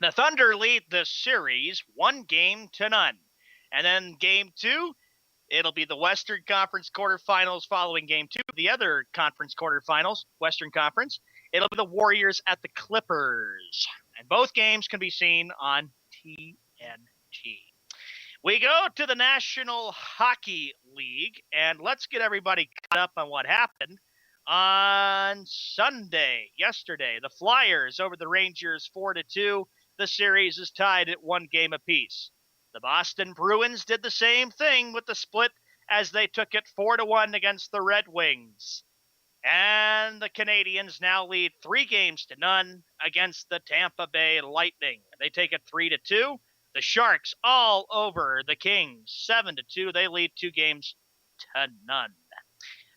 The Thunder lead this series 1-0. And then Game 2, it'll be the Western Conference quarterfinals following Game 2. The other conference quarterfinals, Western Conference, it'll be the Warriors at the Clippers. And both games can be seen on TNT. We go to the National Hockey League, and let's get everybody caught up on what happened on Sunday, yesterday. The Flyers over the Rangers 4-2. The series is tied at 1 game apiece. The Boston Bruins did the same thing with the split as they took it 4-1 against the Red Wings. And the Canadiens now lead 3-0 against the Tampa Bay Lightning. They take it 3-2. The Sharks all over the Kings, 7-2. They lead 2-0.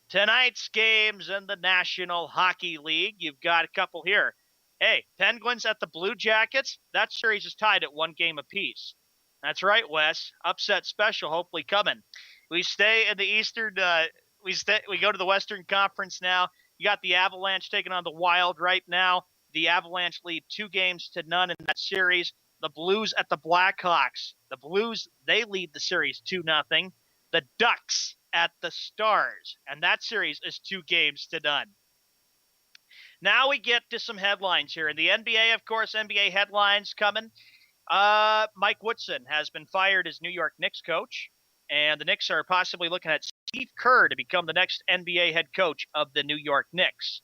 Tonight's games in the National Hockey League, you've got a couple here. Hey, Penguins at the Blue Jackets. That series is tied at 1 game apiece. That's right, Wes. Upset special hopefully coming. We stay in the Eastern. We go to the Western Conference now. You got the Avalanche taking on the Wild right now. The Avalanche lead 2-0 in that series. The Blues at the Blackhawks. The Blues, they lead the series 2-0. The Ducks at the Stars, and that series is 2-0. Now we get to some headlines here. In the NBA, of course, NBA headlines coming. Mike Woodson has been fired as New York Knicks coach, and the Knicks are possibly looking at Steve Kerr to become the next NBA head coach of the New York Knicks.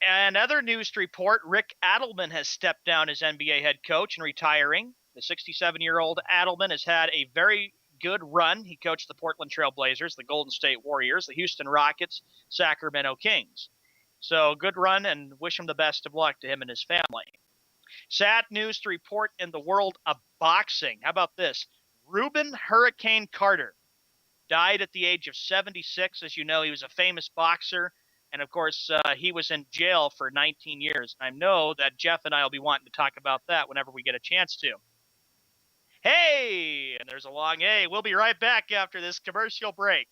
Another news to report, Rick Adelman has stepped down as NBA head coach and retiring. The 67-year-old Adelman has had a very good run. He coached the Portland Trail Blazers, the Golden State Warriors, the Houston Rockets, Sacramento Kings. So good run, and wish him the best of luck to him and his family. Sad news to report in the world of boxing. How about this? Reuben Hurricane Carter died at the age of 76. As you know, he was a famous boxer. And, of course, he was in jail for 19 years. I know that Jeff and I will be wanting to talk about that whenever we get a chance to. Hey! And there's a long A. We'll be right back after this commercial break.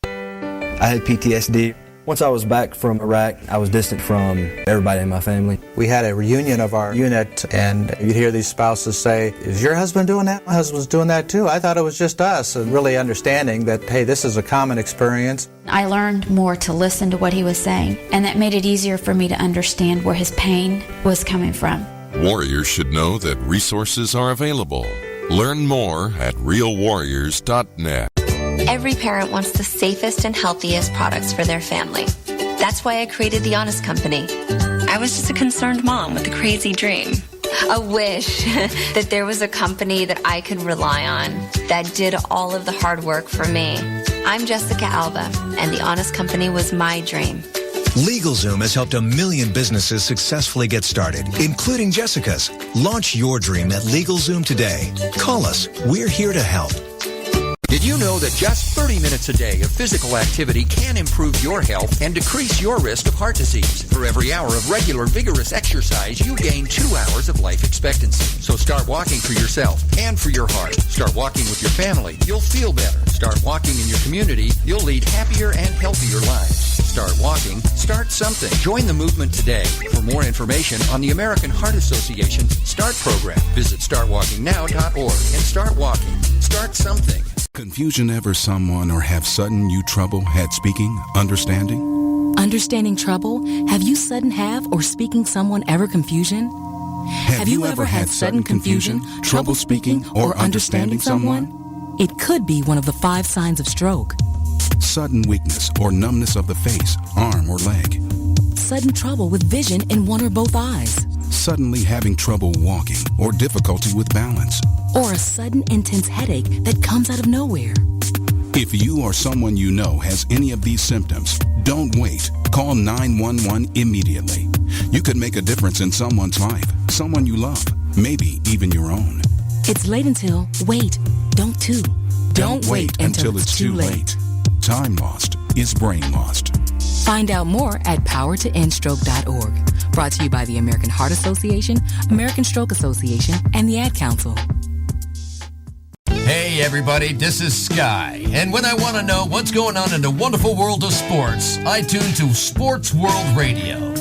I had PTSD. Once I was back from Iraq, I was distant from everybody in my family.
We had a reunion of our unit, and you'd hear these spouses say, "Is your husband doing that? My husband's doing that too. I thought it was just us." And really understanding that, hey, this is a common experience.
I learned more to listen to what he was saying, and that made it easier for me to understand where his pain was coming from.
Warriors should know that resources are available. Learn more at realwarriors.net.
Every parent wants the safest and healthiest products for their family. That's why I created The Honest Company. I was just a concerned mom with a crazy dream. A wish that there was a company that I could rely on that did all of the hard work for me. I'm Jessica Alba, and The Honest Company was my dream.
LegalZoom has helped 1 million businesses successfully get started, including Jessica's. Launch your dream at LegalZoom today. Call us. We're here to help.
Did you know that just 30 minutes a day of physical activity can improve your health and decrease your risk of heart disease? For every hour of regular, vigorous exercise, you gain 2 hours of life expectancy. So start walking for yourself and for your heart. Start walking with your family. You'll feel better. Start walking in your community. You'll lead happier and healthier lives. Start walking. Start something. Join the movement today. For more information on the American Heart Association START program, visit startwalkingnow.org and start walking. Start something.
Confusion ever someone or have sudden you trouble had speaking, understanding?
Understanding trouble? Have you sudden have or speaking someone ever confusion?
Have you ever had sudden confusion, trouble speaking, or understanding someone?
It could be one of the 5 signs of stroke.
Sudden weakness or numbness of the face, arm, or leg.
Sudden trouble with vision in one or both eyes.
Suddenly having trouble walking or difficulty with balance.
Or a sudden intense headache that comes out of nowhere.
If you or someone you know has any of these symptoms, don't wait. Call 911 immediately. You could make a difference in someone's life, someone you love, maybe even your own.
It's late until, wait, don't too.
Don't wait until it's too late. Time lost is brain lost.
Find out more at powertoendstroke.org. Brought to you by the American Heart Association, American Stroke Association, and the Ad Council.
Hey everybody, this is Sky, and when I want to know what's going on in the wonderful world of sports, I tune to Sports World Radio.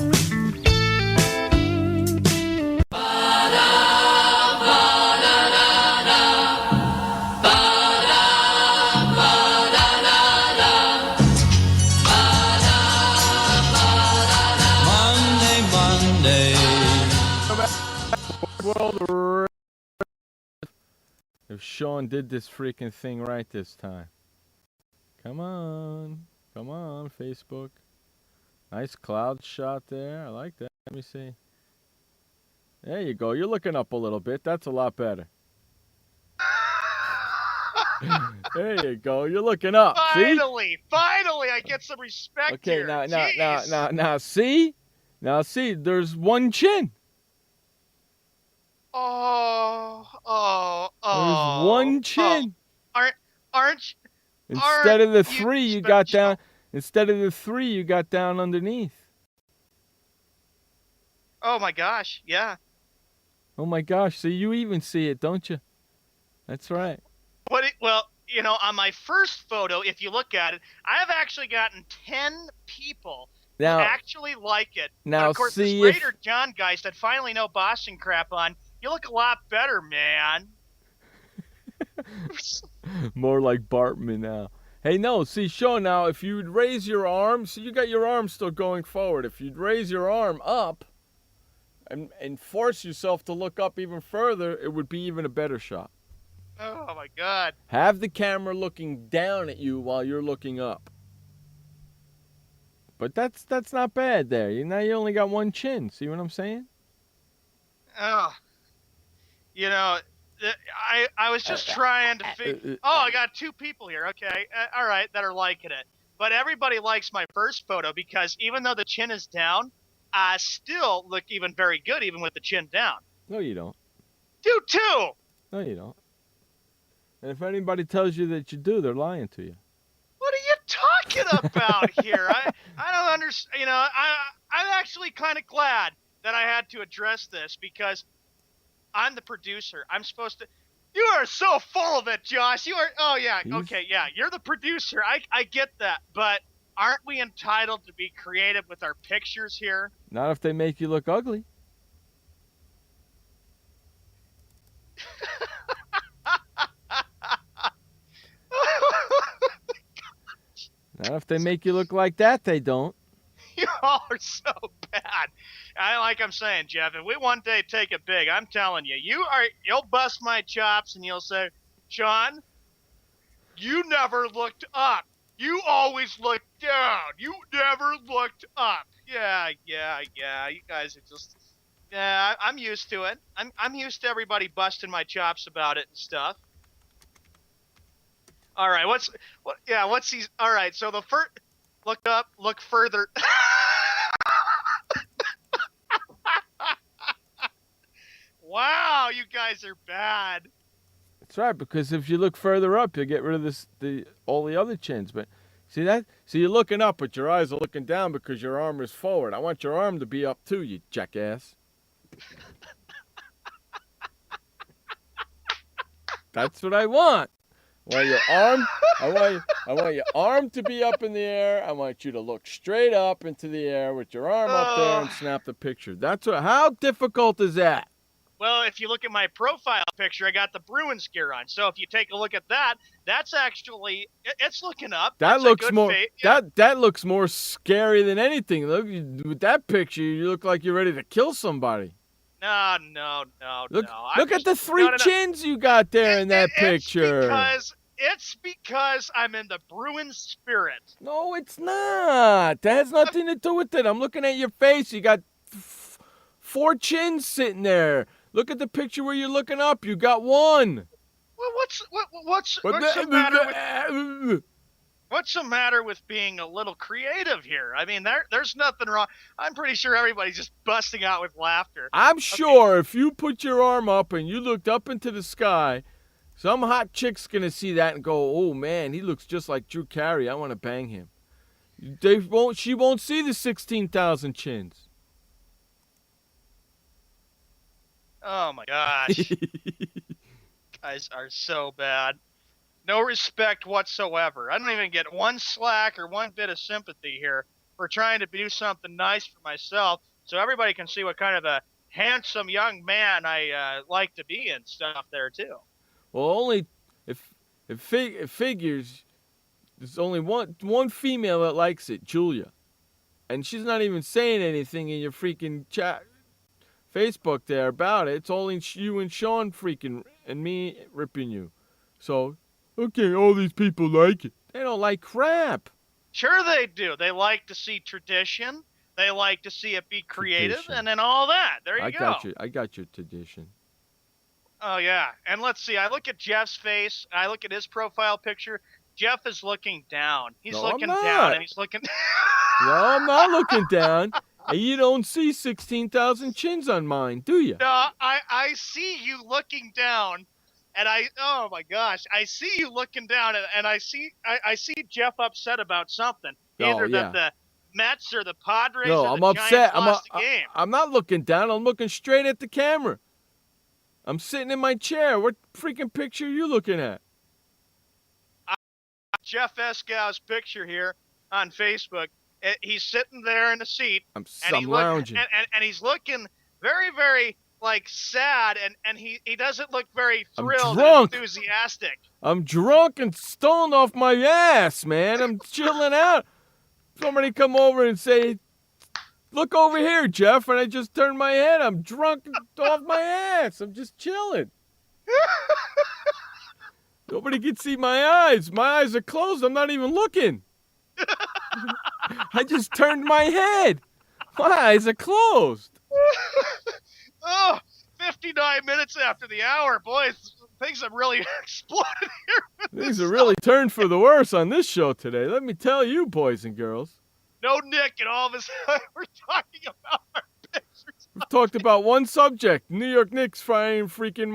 If Sean did this freaking thing right this time. Come on, Facebook. Nice cloud shot there. I like that. Let me see. There you go. You're looking up a little bit. That's a lot better. There you go. You're looking up.
Finally, I get some respect here.
Okay, now, see? Now, see, there's one chin.
Oh.
There's one chin.
Aren't
Instead of the
you
three, you
special?
got down. Instead of the three, you got down underneath.
Oh my gosh, yeah.
Oh my gosh! So you even see it, don't you? That's right.
Well, on my first photo, if you look at it, I have actually gotten 10 people who actually like it.
Now
but of course,
see
this Raider John guy said, finally no Boston crap on. You look a lot better, man.
More like Bartman now. Hey, no, see, Sean, now, if you'd raise your arm, so you got your arm still going forward. If you'd raise your arm up and force yourself to look up even further, it would be even a better shot.
Oh, my God.
Have the camera looking down at you while you're looking up. But that's not bad there. Now you only got one chin. See what I'm saying?
Oh. I was just trying to figure. Oh, I got 2 people here. Okay, all right, that are liking it. But everybody likes my first photo because even though the chin is down, I still look even very good even with the chin down.
No, you don't.
You too.
No, you don't. And if anybody tells you that you do, they're lying to you.
What are you talking about here? I don't understand. I'm actually kind of glad that I had to address this because I'm the producer. I'm supposed to. You are so full of it, Josh. You are. Oh yeah. Okay. Yeah. You're the producer. I get that. But aren't we entitled to be creative with our pictures here?
Not if they make you look ugly. Not if they make you look like that. They don't.
You all are so bad. Like I'm saying, Jeff, if we one day take it big, I'm telling you, you'll bust my chops and you'll say, Sean, you never looked up. You always looked down. You never looked up. Yeah. You guys are just, I'm used to it. I'm used to everybody busting my chops about it and stuff. All right, what's these? All right, so the first, look up, look further. Wow, you guys are bad.
That's right, because if you look further up, you'll get rid of all the other chins. But see that? So you're looking up, but your eyes are looking down because your arm is forward. I want your arm to be up too, you jackass. That's what I want. I want your arm to be up in the air. I want you to look straight up into the air with your arm up there and snap the picture. How difficult is that?
Well, if you look at my profile picture, I got the Bruins gear on. So if you take a look at that, that's actually, it's looking up.
That
that's
looks more
yeah.
that looks more scary than anything. Look, with that picture, you look like you're ready to kill somebody.
No.
Look at the three chins you got there in that picture.
It's because I'm in the Bruins spirit.
No, it's not. That has nothing to do with it. I'm looking at your face. You got 4 chins sitting there. Look at the picture where you're looking up. You got one.
Well, what's the matter with? What's the matter with being a little creative here? I mean, there's nothing wrong. I'm pretty sure everybody's just busting out with laughter.
I'm sure if you put your arm up and you looked up into the sky, some hot chick's going to see that and go, oh, man, he looks just like Drew Carey. I want to bang him. She won't see the 16,000 chins.
Oh, my gosh. Guys are so bad. No respect whatsoever. I don't even get one slack or one bit of sympathy here for trying to do something nice for myself so everybody can see what kind of a handsome young man I like to be and stuff there, too.
Well, only if it figures, there's only one female that likes it, Julia. And she's not even saying anything in your freaking chat, Facebook there about it. It's only you and Sean freaking and me ripping you. So, okay, all these people like it. They don't like crap.
Sure they do. They like to see tradition. They like to see it be creative and then all that. There you go.
I got your tradition.
Oh, yeah. And let's see. I look at Jeff's face. I look at his profile picture. Jeff is looking down. He's looking down and he's looking.
No, I'm not looking down. And you don't see 16,000 chins on mine, do you?
No, I see you looking down, and oh my gosh, I see you looking down, and I see Jeff upset about something. Either that the Mets or the Padres
No,
or
I'm
the
upset.
Giants lost the game.
I'm not looking down. I'm looking straight at the camera. I'm sitting in my chair. What freaking picture are you looking at?
Jeff Eskow's picture here on Facebook. He's sitting there in the seat.
I'm lounging.
And he's looking very, very, sad, and he doesn't look very thrilled and enthusiastic.
I'm drunk and stoned off my ass, man. I'm chilling out. Somebody come over and say, look over here, Jeff, and I just turned my head. I'm drunk and off my ass. I'm just chilling. Nobody can see my eyes. My eyes are closed. I'm not even looking. I just turned my head. My eyes are closed.
59 minutes after the hour. Boy, things have really exploded here.
Things have really turned for the worse on this show today. Let me tell you, boys and girls.
No Nick, and all of us, we're talking about our pictures.
We've talked about one subject, New York Knicks firing freaking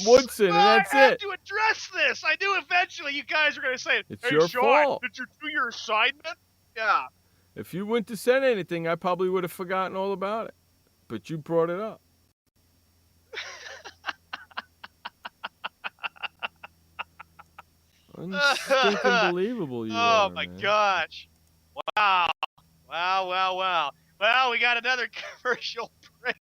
Woodson, and that's
I had
it.
to address this. I knew eventually you guys were going to say,
It's
hey,
your
Sean,
fault.
did you do your assignment? Yeah.
If you wouldn't have said anything, I probably would have forgotten all about it. But you brought it up. Unbelievable you are,
my
man.
gosh. Wow. Well, we got another commercial break.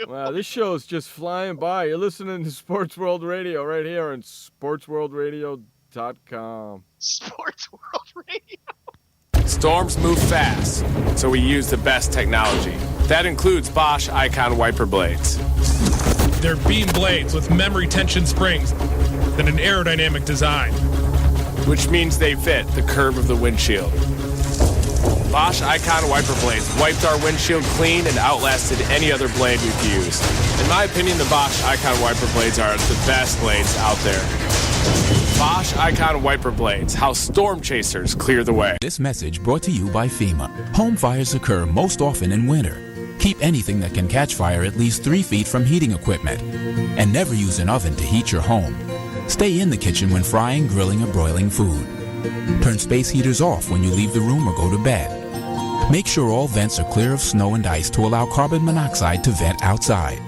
Wow, this show is just flying by. You're listening to Sports World Radio right here on SportsWorldRadio.com.
Sports World Radio.
Storms move fast, so we use the best technology. That includes Bosch Icon wiper blades.
They're beam blades with memory tension springs and an aerodynamic design,
which means they fit the curve of the windshield. Bosch Icon wiper blades wiped our windshield clean and outlasted any other blade we've used. In my opinion, the Bosch Icon wiper blades are the best blades out there. Bosch Icon wiper blades, how storm chasers clear the way.
This message brought to you by FEMA. Home fires occur most often in winter. Keep anything that can catch fire at least 3 feet from heating equipment. And never use an oven to heat your home. Stay in the kitchen when frying, grilling, or broiling food. Turn space heaters off when you leave the room or go to bed. Make sure all vents are clear of snow and ice to allow carbon monoxide to vent outside.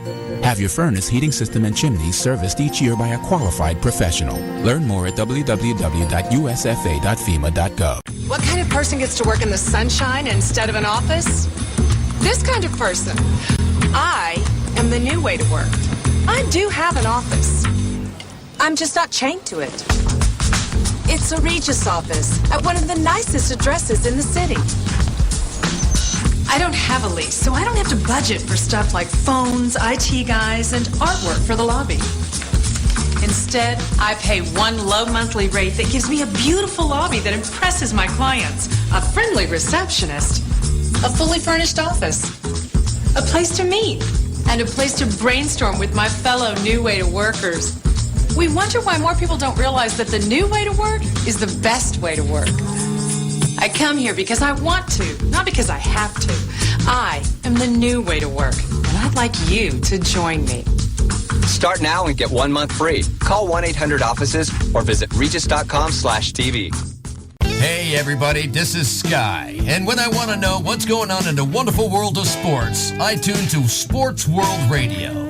Have your furnace, heating system, and chimneys serviced each year by a qualified professional. Learn more at www.usfa.fema.gov.
What kind of person gets to work in the sunshine instead of an office? This kind of person. I am the new way to work. I do have an office. I'm just not chained to it. It's a Regis office at one of the nicest addresses in the city. I don't have a lease, so I don't have to budget for stuff like phones, IT guys, and artwork for the lobby. Instead, I pay one low monthly rate that gives me a beautiful lobby that impresses my clients, a friendly receptionist, a fully furnished office, a place to meet, and a place to brainstorm with my fellow new way to workers. We wonder why more people don't realize that the new way to work is the best way to work. I come here because I want to, not because I have to. I am the new way to work, and I'd like you to join me.
Start now and get 1 month free. Call 1-800-OFFICES or visit regis.com/TV.
Hey everybody, this is Sky. And when I want to know what's going on in the wonderful world of sports, I tune to Sports World Radio.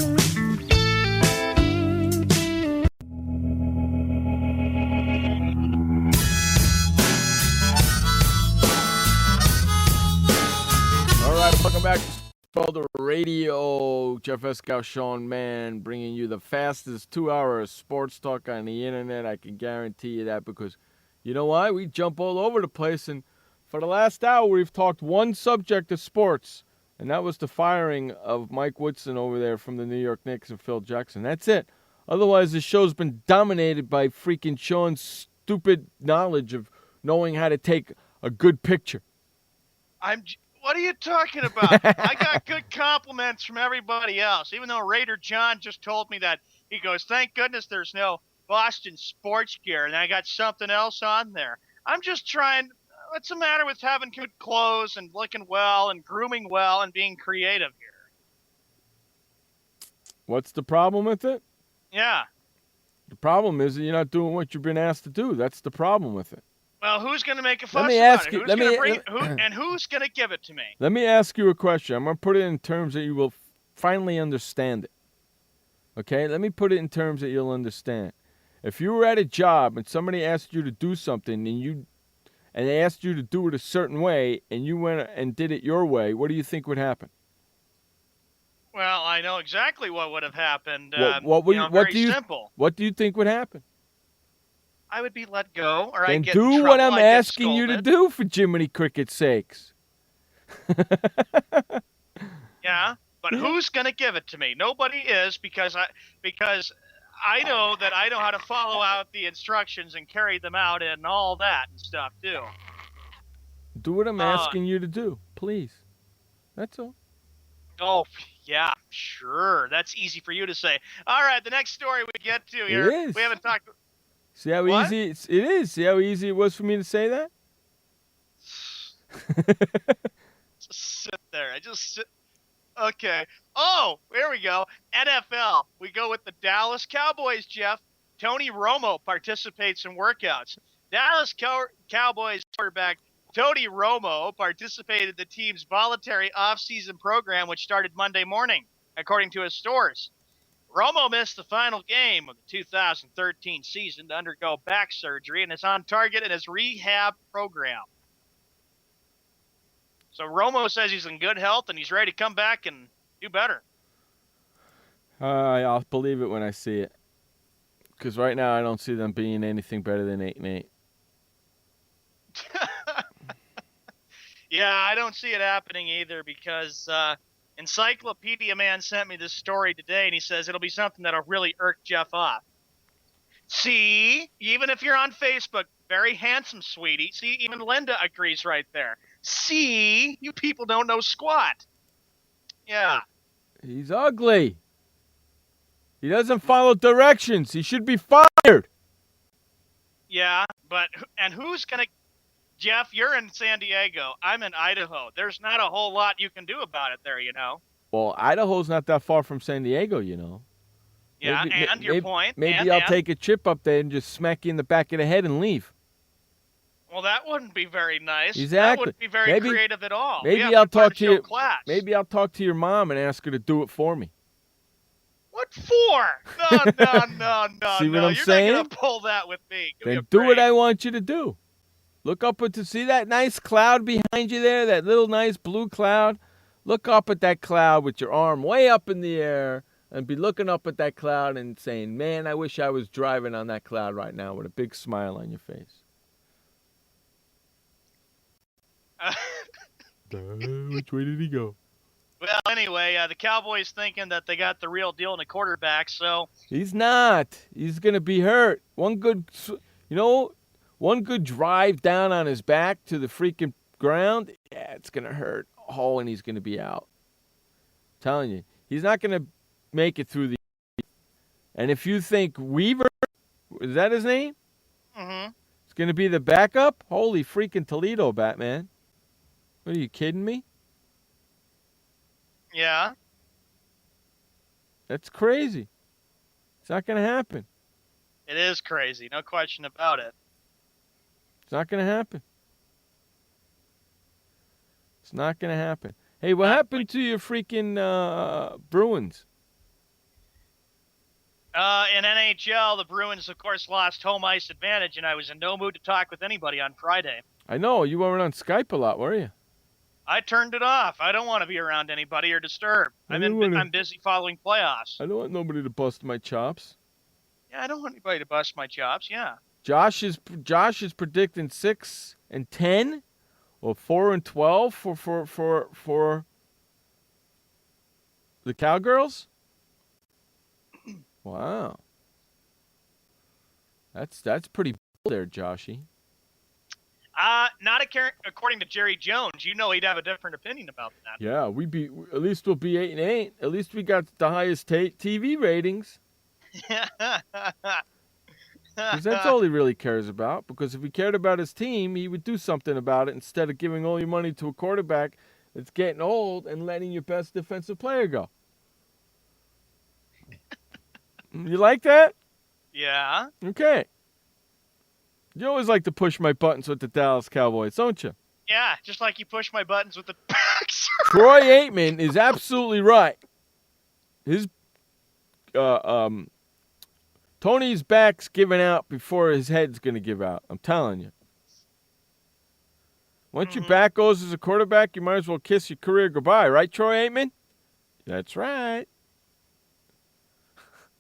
Welcome back to World Radio. Jeff Eskow, Sean Mann, bringing you the fastest 2 hours sports talk on the internet. I can guarantee you that because, you know why? We jump all over the place, and for the last hour, we've talked one subject of sports, and that was the firing of Mike Woodson over there from the New York Knicks and Phil Jackson. That's it. Otherwise, the show's been dominated by freaking Sean's stupid knowledge of knowing how to take a good picture.
What are you talking about? I got good compliments from everybody else, even though Raider John just told me that. He goes, thank goodness there's no Boston sports gear, and I got something else on there. I'm just trying. What's the matter with having good clothes and looking well and grooming well and being creative here?
What's the problem with it?
Yeah.
The problem is that you're not doing what you've been asked to do. That's the problem with it.
Well, who's going to make a fuss
Let me
about
ask
it?
you-
Who's
let
going
me-
to bring
let-
and who's going to give it to me?
Let me ask you a question. I'm going to put it in terms that you will finally understand it. Okay? Let me put it in terms that you'll understand. If you were at a job and somebody asked you to do something and they asked you to do it a certain way and you went and did it your way, what do you think would happen?
Well, I know exactly what would have happened. Very simple.
What do you think would happen?
I would be let go, or I'd
Then
get in
do
trouble.
what I'm
I'd get
asking you to
scolded.
do, for Jiminy Cricket's sakes.
Yeah, but who's going to give it to me? Nobody is, because I know that I know how to follow out the instructions and carry them out and all that and stuff too.
Do what I'm asking you to do, please. That's all.
Oh, yeah, sure. That's easy for you to say. All right, the next story we get to here.
is.
We haven't talked.
See how
What?
easy it is? See how easy it was for me to say that?
Just sit there. I just sit. Okay. Oh, there we go. NFL. We go with the Dallas Cowboys, Jeff. Tony Romo participates in workouts. Dallas Cowboys quarterback Tony Romo participated in the team's voluntary off-season program, which started Monday morning, according to his source. Romo missed the final game of the 2013 season to undergo back surgery and is on target in his rehab program. So Romo says he's in good health and he's ready to come back and do better.
I'll believe it when I see it. Because right now I don't see them being anything better than 8-8.
Yeah, I don't see it happening either because Encyclopedia Man sent me this story today, and he says it'll be something that'll really irk Jeff off. See, even if you're on Facebook, very handsome, sweetie. See, even Linda agrees right there. See, you people don't know squat. Yeah.
He's ugly. He doesn't follow directions. He should be fired.
Yeah, but who's going to... Jeff, you're in San Diego. I'm in Idaho. There's not a whole lot you can do about it there, you know.
Well, Idaho's not that far from San Diego, you know.
Yeah, your point.
Maybe I'll take a chip up there and just smack you in the back of the head and leave.
Well, that wouldn't be very nice.
Exactly.
That wouldn't be very creative at all.
Maybe
We have
I'll
to start
talk
a
to
show
you.
class.
Maybe I'll talk to your mom and ask her to do it for me.
What for? No.
See what I'm
You're
saying?
not gonna pull that with me. Give me
Then
a
do
break.
what I want you to do. Look up to see that nice cloud behind you there, that little nice blue cloud. Look up at that cloud with your arm way up in the air and be looking up at that cloud and saying, man, I wish I was driving on that cloud right now with a big smile on your face. Which way did he go?
Well, anyway, the Cowboys thinking that they got the real deal in the quarterback, so...
He's not. He's going to be hurt. One good drive down on his back to the freaking ground, yeah, it's going to hurt. Oh, and he's going to be out. I'm telling you, he's not going to make it through the... And if you think Weaver, is that his name?
Mm-hmm.
It's going to be the backup? Holy freaking Toledo, Batman. What, are you kidding me?
Yeah.
That's crazy. It's not going to happen.
It is crazy, no question about it.
It's not going to happen. It's not going to happen. Hey, what happened to your freaking Bruins?
In NHL, the Bruins, of course, lost home ice advantage, and I was in no mood to talk with anybody on Friday.
I know. You weren't on Skype a lot, were you?
I turned it off. I don't want to be around anybody or disturb. I'm busy following playoffs.
I don't want nobody to bust my chops.
Yeah, I don't want anybody to bust my chops, yeah.
Josh is predicting 6-10 or 4-12 for the Cowgirls. Wow, that's pretty bold there, Joshy.
Not according to Jerry Jones. You know he'd have a different opinion about that.
Yeah, at least we'll be 8-8. At least we got the highest TV ratings. Because that's all he really cares about. Because if he cared about his team, he would do something about it instead of giving all your money to a quarterback that's getting old and letting your best defensive player go. You like that?
Yeah.
Okay. You always like to push my buttons with the Dallas Cowboys, don't you?
Yeah, just like you push my buttons with the backs.
Troy Aikman is absolutely right. His Tony's back's giving out before his head's going to give out. I'm telling you. Once your back goes as a quarterback, you might as well kiss your career goodbye, right, Troy Aikman? That's right.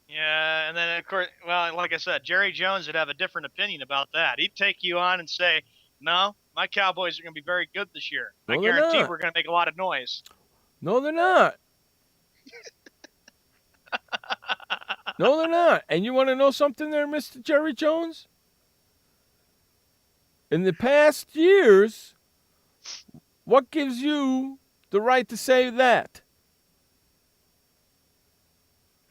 Yeah, and then, of course, well, like I said, Jerry Jones would have a different opinion about that. He'd take you on and say, no, my Cowboys are going to be very good this year.
No,
I
they're
guarantee
not.
we're going to make a lot of noise.
No, they're not. No, they're not. And you want to know something there, Mr. Jerry Jones? In the past years, what gives you the right to say that?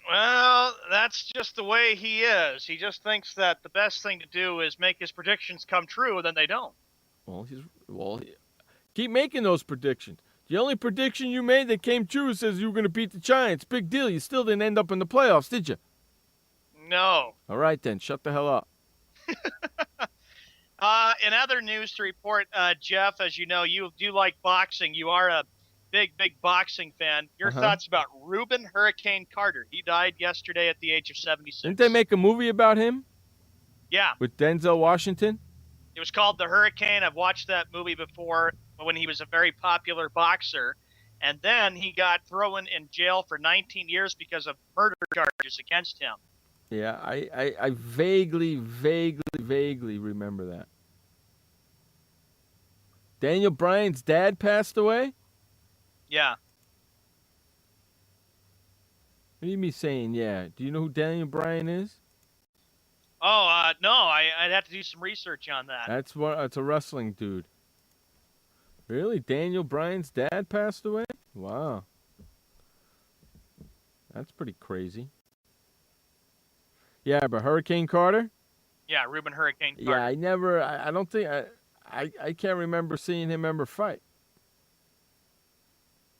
Well, that's just the way he is. He just thinks that the best thing to do is make his predictions come true, and then they don't.
Keep making those predictions. The only prediction you made that came true says you were going to beat the Giants. Big deal. You still didn't end up in the playoffs, did you?
No.
All right, then. Shut the hell up.
In other news to report, Jeff, as you know, you do like boxing. You are a big boxing fan. Your thoughts about Reuben Hurricane Carter? He died yesterday at the age of 76.
Didn't they make a movie about him?
Yeah.
With Denzel Washington?
It was called The Hurricane. I've watched that movie before when he was a very popular boxer. And then he got thrown in jail for 19 years because of murder charges against him.
Yeah, I vaguely remember that. Daniel Bryan's dad passed away?
Yeah.
What do you mean saying yeah? Do you know who Daniel Bryan is?
Oh, no, I'd have to do some research on that.
That's a wrestling dude. Really? Daniel Bryan's dad passed away? Wow. That's pretty crazy. Yeah, but Hurricane Carter?
Yeah, Reuben Hurricane Carter.
Yeah, I don't think, I can't remember seeing him ever fight.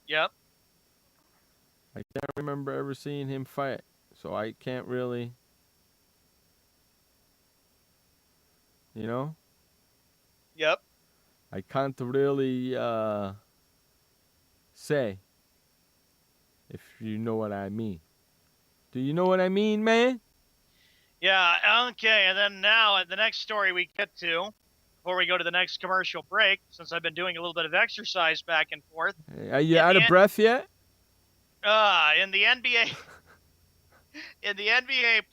Yep.
I can't remember ever seeing him fight. So I can't really, you know?
Yep.
I can't really say, if you know what I mean. Do you know what I mean, man?
Yeah, okay, and then now the next story we get to, before we go to the next commercial break, since I've been doing a little bit of exercise back and forth.
Are you out of breath yet?
In the NBA,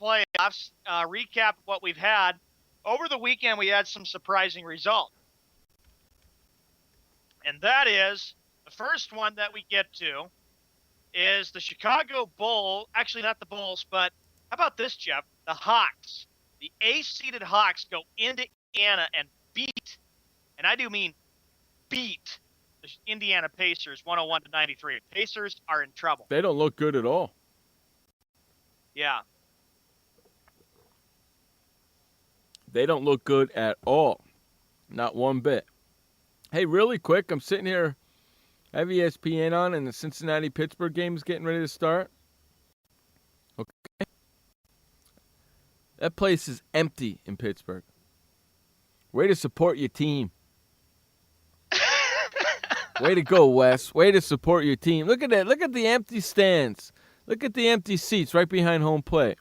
playoffs, recap what we've had. Over the weekend, we had some surprising results. And that is, the first one that we get to is the Chicago Bulls, actually not the Bulls, but how about this, Jeff? The Hawks. The A-seeded Hawks go into Indiana and beat, and I do mean beat, the Indiana Pacers 101-93. Pacers are in trouble.
They don't look good at all.
Yeah.
They don't look good at all. Not one bit. Hey, really quick, I'm sitting here, I have ESPN on, and the Cincinnati-Pittsburgh game is getting ready to start. Okay. That place is empty in Pittsburgh. Way to support your team. Way to go, Wes. Way to support your team. Look at that. Look at the empty stands. Look at the empty seats right behind home plate.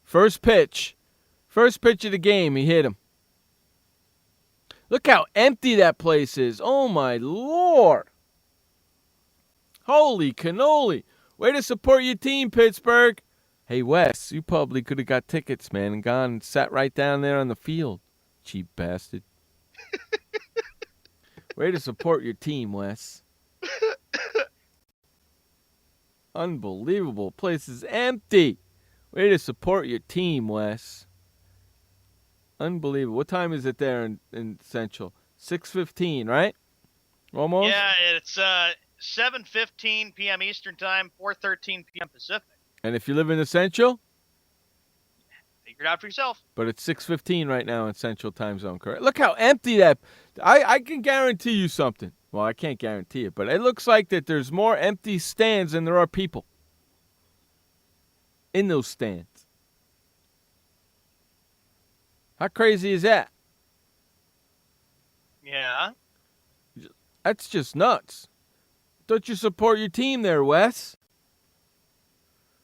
First pitch. First pitch of the game, he hit him. Look how empty that place is. Oh, my Lord. Holy cannoli. Way to support your team, Pittsburgh. Hey, Wes, you probably could have got tickets, man, and gone and sat right down there on the field. Cheap bastard. Way to support your team, Wes. Unbelievable. Place is empty. Way to support your team, Wes. Unbelievable. What time is it there in Central? 6:15, right? Almost?
Yeah, it's 7:15 p.m. Eastern Time, 4:13 p.m. Pacific.
And if you live in the Central?
Figure it out for yourself.
But it's 6:15 right now in Central Time Zone, correct? Look how empty that. I can guarantee you something. Well, I can't guarantee it, but it looks like that there's more empty stands than there are people in those stands. How crazy is that?
Yeah.
That's just nuts. Don't you support your team there, Wes?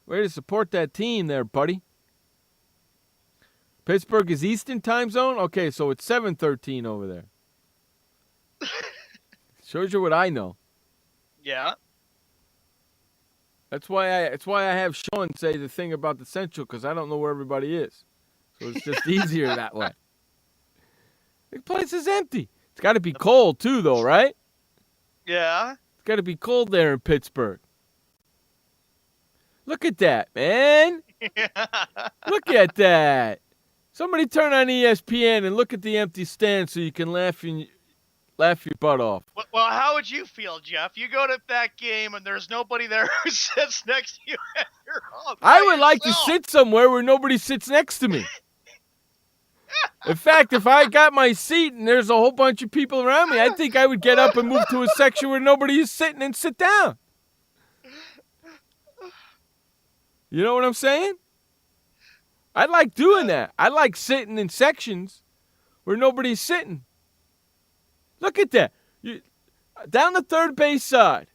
Way to support that team there, buddy. Pittsburgh is Eastern Time Zone? Okay, so it's 7:13 over there. Shows you what I know.
Yeah.
That's why I have Sean say the thing about the Central, because I don't know where everybody is. So it's just easier that way. The place is empty. It's got to be cold too, though, right?
Yeah.
It's got to be cold there in Pittsburgh. Look at that, man. Look at that. Somebody turn on ESPN and look at the empty stand so you can laugh your butt off.
Well, how would you feel, Jeff? You go to that game and there's nobody there who sits next to you at your home.
I would like to sit somewhere where nobody sits next to me. In fact, if I got my seat and there's a whole bunch of people around me, I think I would get up and move to a section where nobody is sitting and sit down. You know what I'm saying? I like doing that. I like sitting in sections where nobody's sitting. Look at that. Down the third base side,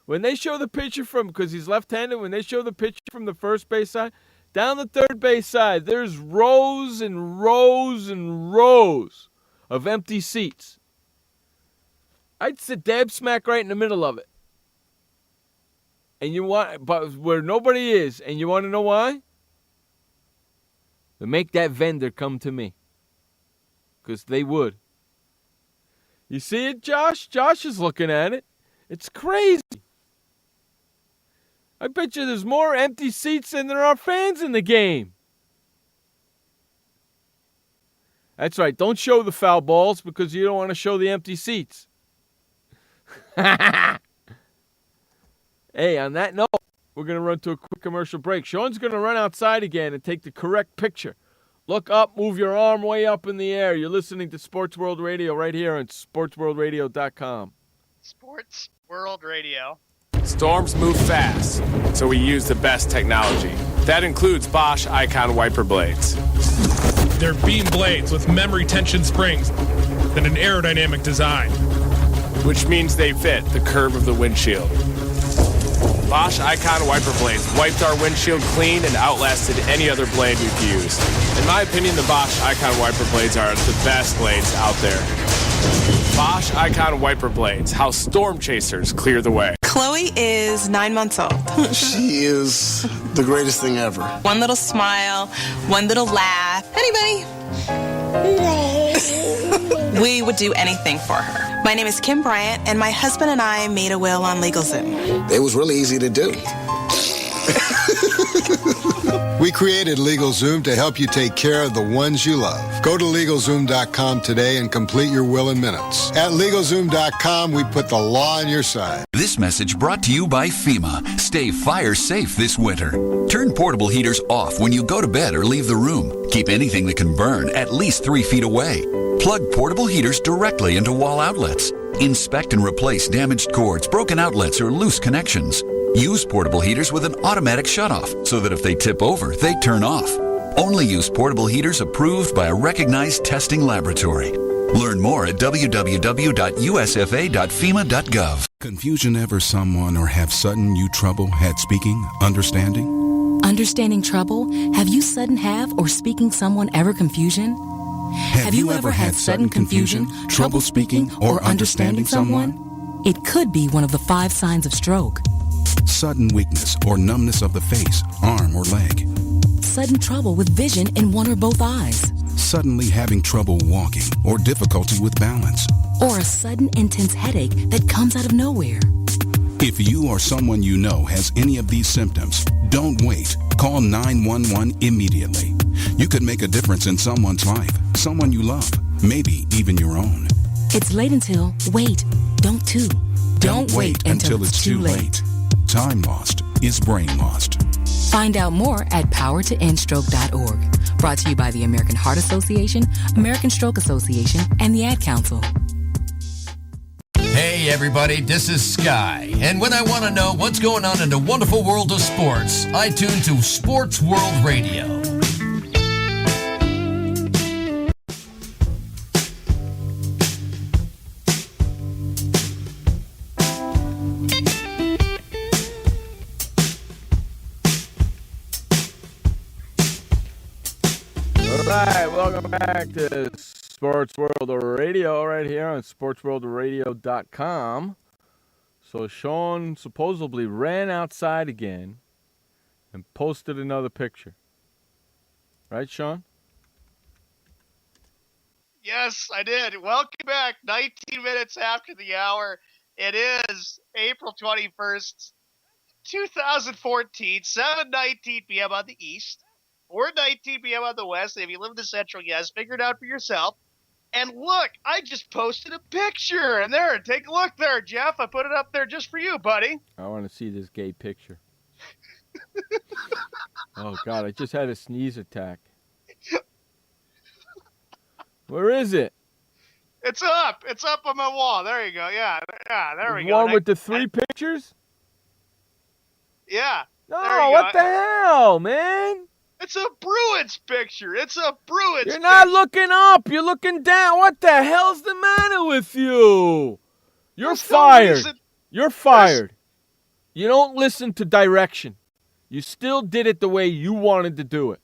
when they show the pitcher from, because he's left-handed, when they show the pitcher from the first base side, down the third base side, there's rows and rows and rows of empty seats. I'd sit dab smack right in the middle of it. But where nobody is, and you want to know why? To make that vendor come to me. Because they would. You see it, Josh? Josh is looking at it. It's crazy. I bet you there's more empty seats than there are fans in the game. That's right. Don't show the foul balls because you don't want to show the empty seats. Hey, on that note, we're going to run to a quick commercial break. Sean's going to run outside again and take the correct picture. Look up, move your arm way up in the air. You're listening to Sports World Radio right here on SportsWorldRadio.com.
Sports World Radio.
Storms move fast, so we use the best technology. That includes Bosch Icon wiper blades.
They're beam blades with memory tension springs and an aerodynamic design,
which means they fit the curve of the windshield. Bosch Icon wiper blades wiped our windshield clean and outlasted any other blade we've used. In my opinion, the Bosch Icon wiper blades are the best blades out there. Bosch Icon wiper blades, how storm chasers clear the way.
Chloe is 9 months old.
She is the greatest thing ever.
One little smile, one little laugh. Anybody? We would do anything for her. My name is Kim Bryant, and my husband and I made a will on LegalZoom.
It was really easy to do.
We created LegalZoom to help you take care of the ones you love. Go to LegalZoom.com today and complete your will in minutes. At LegalZoom.com, we put the law on your side.
This message brought to you by FEMA. Stay fire safe this winter. Turn portable heaters off when you go to bed or leave the room. Keep anything that can burn at least 3 feet away. Plug portable heaters directly into wall outlets. Inspect and replace damaged cords, broken outlets, or loose connections. Use portable heaters with an automatic shutoff so that if they tip over, they turn off. Only use portable heaters approved by a recognized testing laboratory. Learn more at www.usfa.fema.gov.
Confusion ever someone or have sudden you trouble had speaking, understanding?
Understanding trouble? Have you sudden have or speaking someone ever confusion?
Have you ever had sudden confusion, trouble speaking, or understanding someone?
It could be one of the 5 signs of stroke.
Sudden weakness or numbness of the face, arm, or leg.
Sudden trouble with vision in one or both eyes.
Suddenly having trouble walking or difficulty with balance.
Or a sudden intense headache that comes out of nowhere.
If you or someone you know has any of these symptoms, don't wait. Call 911 immediately. You could make a difference in someone's life, someone you love, maybe even your own.
It's late until, wait, don't too.
Don't wait until it's too late. Time lost is brain lost.
Find out more at powertoendstroke.org. Brought to you by the American Heart Association, American Stroke Association, and the Ad Council.
Hey everybody, this is Sky. And when I want to know what's going on in the wonderful world of sports, I tune to Sports World Radio.
All right, welcome back to Sports World Radio right here on SportsWorldRadio.com. So Sean supposedly ran outside again and posted another picture. Right, Sean?
Yes, I did. Welcome back. 19 minutes after the hour. It is April 21st, 2014, 7:19 p.m. on the East, 4:19 p.m. on the West. If you live in the Central, yes, figure it out for yourself. And look, I just posted a picture. And there, take a look there, Jeff. I put it up there just for you, buddy.
I want to see this gay picture. Oh, God, I just had a sneeze attack. Where is it?
It's up. It's up on my wall. There you go. Yeah, there we go.
One with the three pictures?
Yeah.
No, what the hell, man?
It's a Bruins picture. It's a Bruins
You're not looking up. You're looking down. What the hell's the matter with you? You're fired. You're fired. You don't listen to direction. You still did it the way you wanted to do it.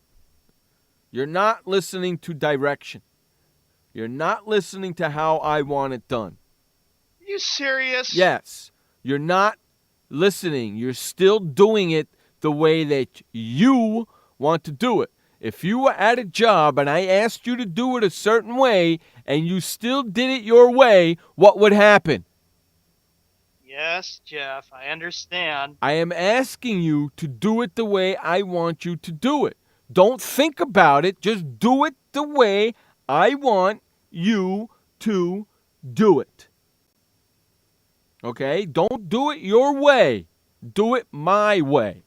You're not listening to direction. You're not listening to how I want it done.
Are you serious?
Yes. You're not listening. You're still doing it the way that you want to do it. If you were at a job and I asked you to do it a certain way and you still did it your way, what would happen?
Yes, Jeff, I understand.
I am asking you to do it the way I want you to do it. Don't think about it. Just do it the way I want you to do it. Okay? Don't do it your way. Do it my way.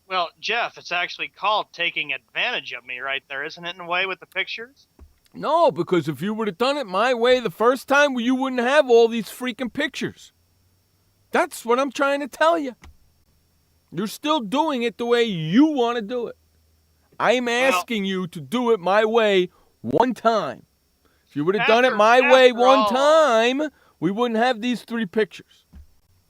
Well, Jeff, it's actually called taking advantage of me right there, isn't it, in a way, with the pictures?
No, because if you would have done it my way the first time, you wouldn't have all these freaking pictures. That's what I'm trying to tell you. You're still doing it the way you want to do it. I'm asking you to do it my way one time. If you would have done it my way one time, we wouldn't have these three pictures.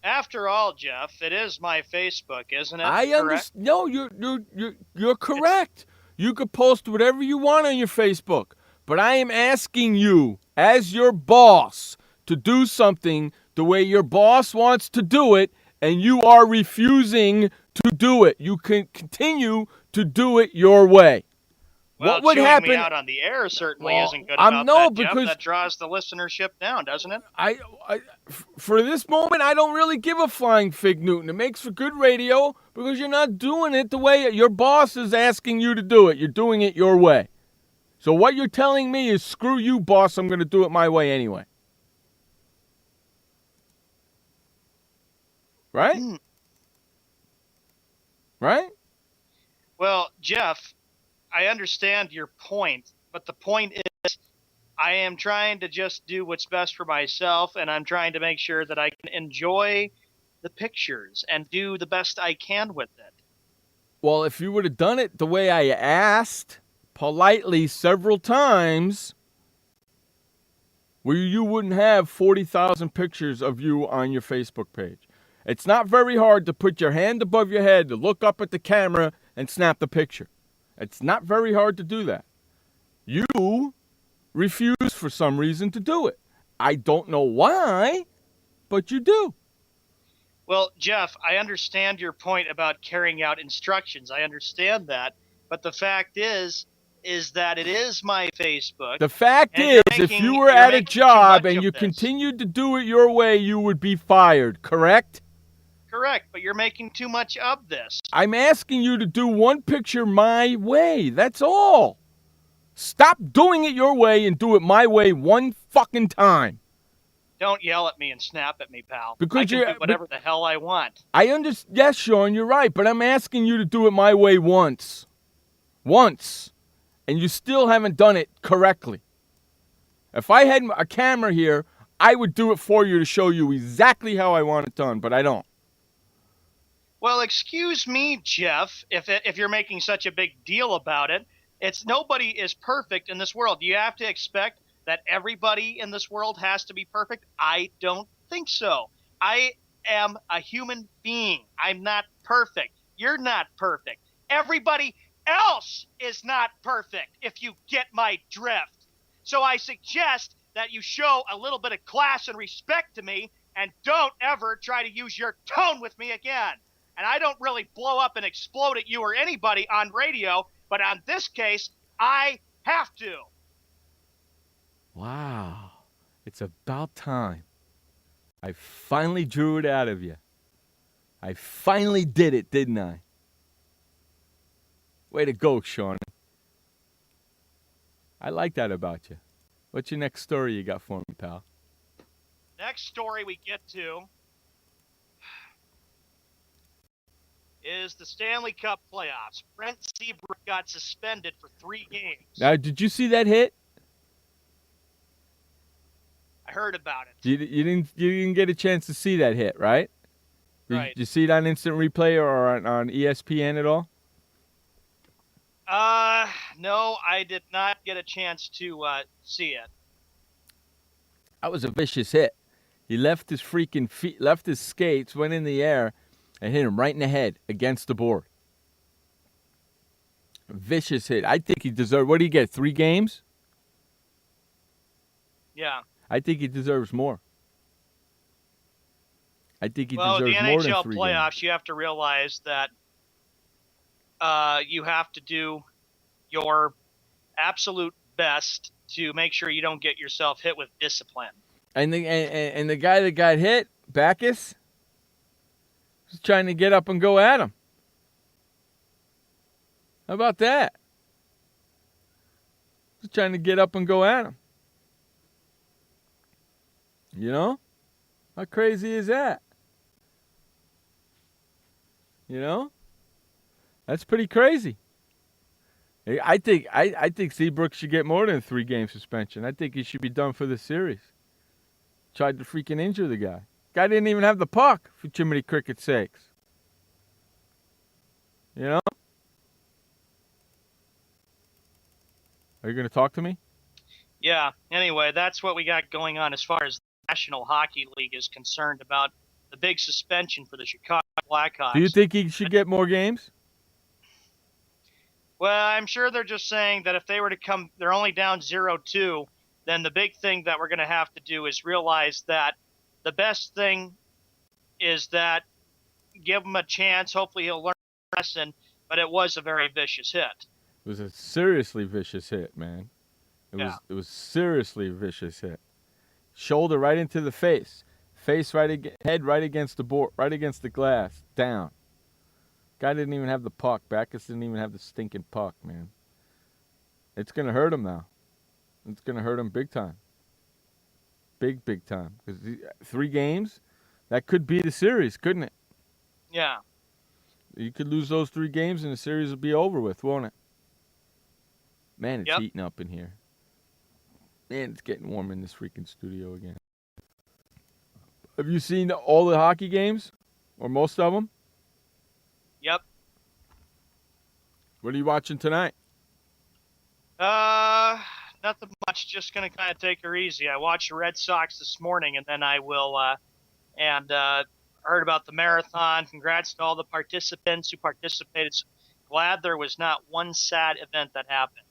After all, Jeff, it is my Facebook, isn't it?
I understand. No, you're correct. You could post whatever you want on your Facebook, but I am asking you, as your boss, to do something the way your boss wants to do it, and you are refusing to do it. You can continue to do it your way.
Well,
what would
chewing
happen?
Me out on the air certainly isn't good about that, Jeff. That draws the listenership down, doesn't it?
For this moment, I don't really give a flying fig Newton. It makes for good radio because you're not doing it the way your boss is asking you to do it. You're doing it your way. So what you're telling me is, screw you, boss. I'm going to do it my way anyway. Right? Right?
Well, Jeff, I understand your point, but the point is I am trying to just do what's best for myself, and I'm trying to make sure that I can enjoy the pictures and do the best I can with it.
Well, if you would have done it the way I asked, politely several times, where you wouldn't have 40,000 pictures of you on your Facebook page. It's not very hard to put your hand above your head, to look up at the camera, and snap the picture. It's not very hard to do that. You refuse for some reason to do it. I don't know why, but you do.
Well, Jeff, I understand your point about carrying out instructions. I understand that. But the fact is that it is my Facebook.
The fact is, if you were at a job and you continued to do it your way, you would be fired, correct?
Correct, but you're making too much of this.
I'm asking you to do one picture my way. That's all. Stop doing it your way and do it my way one fucking time.
Don't yell at me and snap at me, pal.
Because
I can do whatever the hell I want.
I understand. Yes, Sean, you're right, but I'm asking you to do it my way once. once, and you still haven't done it correctly. If I had a camera here, I would do it for you to show you exactly how I want it done, but I don't.
Well, excuse me, Jeff, if you're making such a big deal about it. Nobody is perfect in this world. You have to expect that everybody in this world has to be perfect. I don't think so. I am a human being. I'm not perfect. You're not perfect. Everybody else is not perfect, if you get my drift. So I suggest that you show a little bit of class and respect to me and don't ever try to use your tone with me again. And I don't really blow up and explode at you or anybody on radio, but on this case, I have to.
Wow. It's about time. I finally drew it out of you. I finally did it, didn't I? Way to go, Sean. I like that about you. What's your next story you got for me, pal?
Next story we get to is the Stanley Cup playoffs. Brent Seabrook got suspended for 3 games.
Now, did you see that hit?
I heard about it.
You didn't get a chance to see that hit, right?
Right.
Did you see it on Instant Replay or on ESPN at all?
No, I did not get a chance to see it.
That was a vicious hit. He left his freaking feet, left his skates, went in the air, and hit him right in the head against the board. A vicious hit. I think he deserved. What do you get? 3 games?
Yeah.
I think he deserves more. I think he
Well,
deserves
the
more than
NHL
3
playoffs,
games.
you have to realize that you have to do your absolute best to make sure you don't get yourself hit with discipline.
And the guy that got hit, Backus, was trying to get up and go at him. How about that? He's trying to get up and go at him. You know? How crazy is that? You know? That's pretty crazy. I think Seabrook should get more than a 3-game suspension. I think he should be done for the series. Tried to freaking injure the guy. Guy didn't even have the puck, for Jiminy Cricket's sakes. You know? Are you going to talk to me?
Yeah, anyway, that's what we got going on as far as the National Hockey League is concerned about the big suspension for the Chicago Blackhawks.
Do you think he should get more games?
Well, I'm sure they're just saying that if they were to come, they're only down 0-2, then the big thing that we're going to have to do is realize that the best thing is that give him a chance. Hopefully he'll learn a lesson, but it was a very vicious hit.
It was a seriously vicious hit, man. It was seriously vicious hit. Shoulder right into the face. Face head right against the board, right against the glass, down. Guy didn't even have the puck. Backus didn't even have the stinking puck, man. It's going to hurt him now. It's going to hurt him big time. Big time. Because 3 games, that could be the series, couldn't it?
Yeah.
You could lose those 3 games and the series will be over with, won't it? Man, it's heating up in here. Man, it's getting warm in this freaking studio again. Have you seen all the hockey games? Or most of them?
Yep.
What are you watching tonight?
Nothing much. Just going to kind of take her easy. I watched the Red Sox this morning, and then I will, heard about the marathon. Congrats to all the participants who participated. Glad there was not one sad event that happened.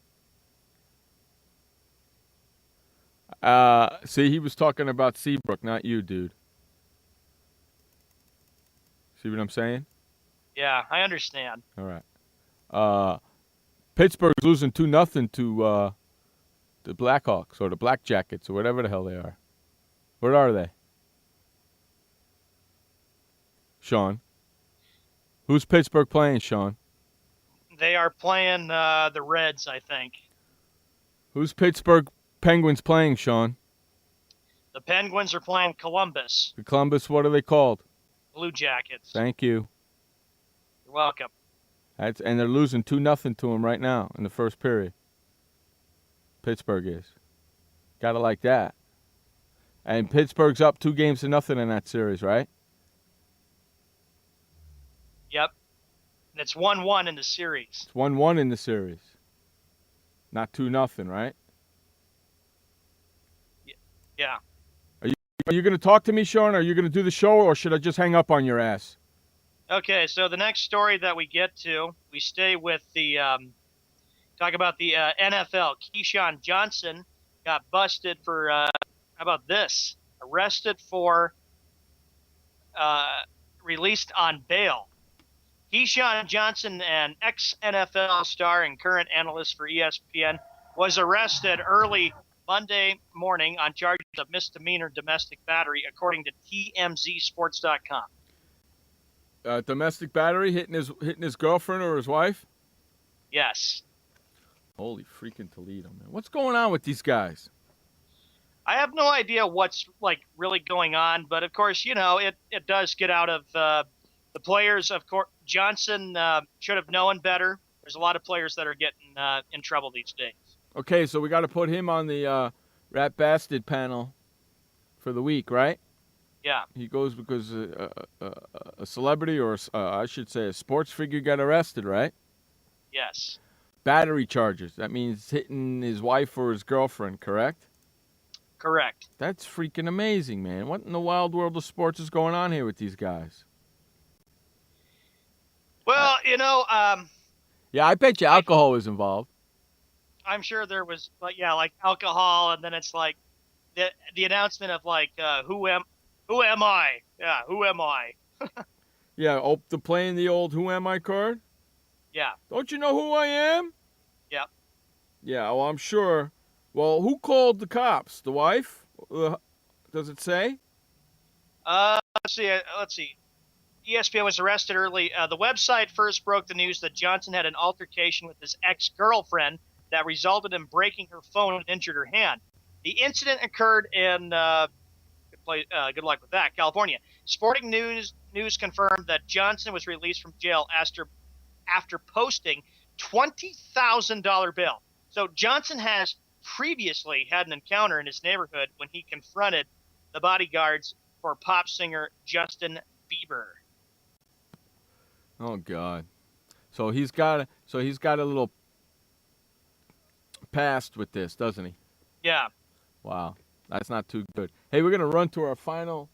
See, he was talking about Seabrook, not you, dude. See what I'm saying?
Yeah, I understand.
All right. Pittsburgh's losing 2-0 to the Blackhawks or the Black Jackets or whatever the hell they are. Where are they? Sean. Who's Pittsburgh playing, Sean?
They are playing the Reds, I think.
Who's Pittsburgh Penguins playing, Sean?
The Penguins are playing Columbus.
The Columbus, what are they called?
Blue Jackets.
Thank you.
You're welcome.
And they're losing 2-0 to them right now in the first period. Pittsburgh is. Gotta like that. And Pittsburgh's up 2-0 in that series, right?
Yep. And it's 1-1 in the series.
It's 1-1 in the series. Not 2-0, right?
Yeah.
Are you going to talk to me, Sean? Are you going to do the show, or should I just hang up on your ass?
Okay, so the next story that we get to, we stay with the talk about the NFL. Keyshawn Johnson got busted for how about this? Arrested for released on bail. Keyshawn Johnson, an ex-NFL star and current analyst for ESPN, was arrested early Monday morning on charges of misdemeanor domestic battery, according to TMZSports.com.
Domestic battery hitting his girlfriend or his wife?
Yes.
Holy freaking Toledo, man! What's going on with these guys?
I have no idea what's really going on, but of course, it does get out of the players. Of course, Johnson should have known better. There's a lot of players that are getting in trouble these days.
Okay, so we got to put him on the Rat Bastard panel for the week, right?
Yeah.
He goes because a celebrity, or I should say a sports figure, got arrested, right?
Yes.
Battery charges. That means hitting his wife or his girlfriend, correct?
Correct.
That's freaking amazing, man. What in the wild world of sports is going on here with these guys?
Well,
yeah, I bet you alcohol was involved.
I'm sure there was, like alcohol, and then it's like the announcement of who am I? Yeah, who am I?
Yeah, playing the old "Who Am I" card.
Yeah.
Don't you know who I am?
Yep.
Yeah, well, I'm sure. Well, who called the cops? The wife? Does it say?
Let's see. ESPN was arrested early. The website first broke the news that Johnson had an altercation with his ex-girlfriend that resulted in breaking her phone and injured her hand. The incident occurred in good luck with that, California. Sporting News confirmed that Johnson was released from jail after posting $20,000 bail. So Johnson has previously had an encounter in his neighborhood when he confronted the bodyguards for pop singer Justin Bieber.
Oh God! So he's got a little past with this, doesn't he?
Yeah.
Wow, that's not too good. Hey, we're gonna run to our final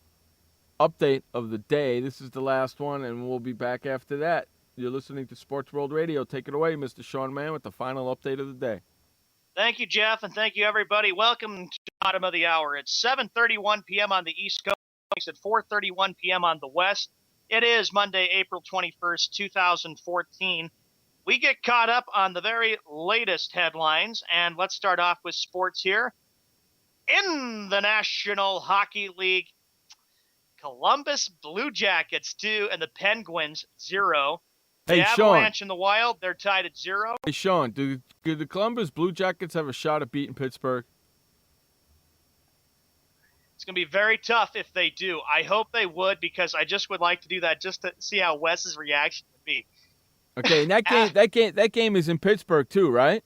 update of the day. This is the last one, and we'll be back after that. You're listening to Sports World Radio. Take it away, Mr. Sean Mann, with the final update of the day.
Thank you, Jeff, and thank you, everybody. Welcome to the bottom of the hour. It's 7:31 p.m. on the East Coast, at 4:31 p.m. on the West. It is Monday, April 21st, 2014. We get caught up on the very latest headlines, and let's start off with sports here. In the National Hockey League, Columbus Blue Jackets 2 and the Penguins 0.
Hey,
the Avalanche and the Wild, they're tied at 0.
Hey, Sean, do the Columbus Blue Jackets have a shot at beating Pittsburgh?
It's going to be very tough if they do. I hope they would, because I just would like to do that just to see how Wes's reaction would be.
Okay, and that game is in Pittsburgh too, right?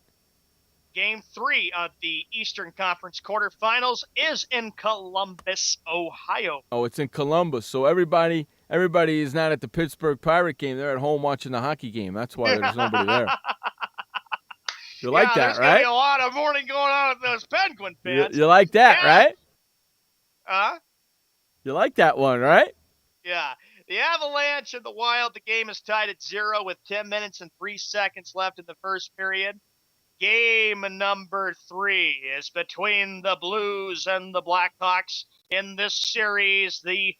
Game 3 of the Eastern Conference quarterfinals is in Columbus, Ohio.
Oh, it's in Columbus. So everybody is not at the Pittsburgh Pirate game. They're at home watching the hockey game. That's why there's nobody there. You like that,
there's
right?
There's going to be a lot of mourning going on with those Penguin fans.
You like that, right?
Huh?
You like that one, right?
Yeah. The Avalanche and the Wild, the game is tied at 0 with 10 minutes and 3 seconds left in the first period. Game number 3 is between the Blues and the Blackhawks. In this series, the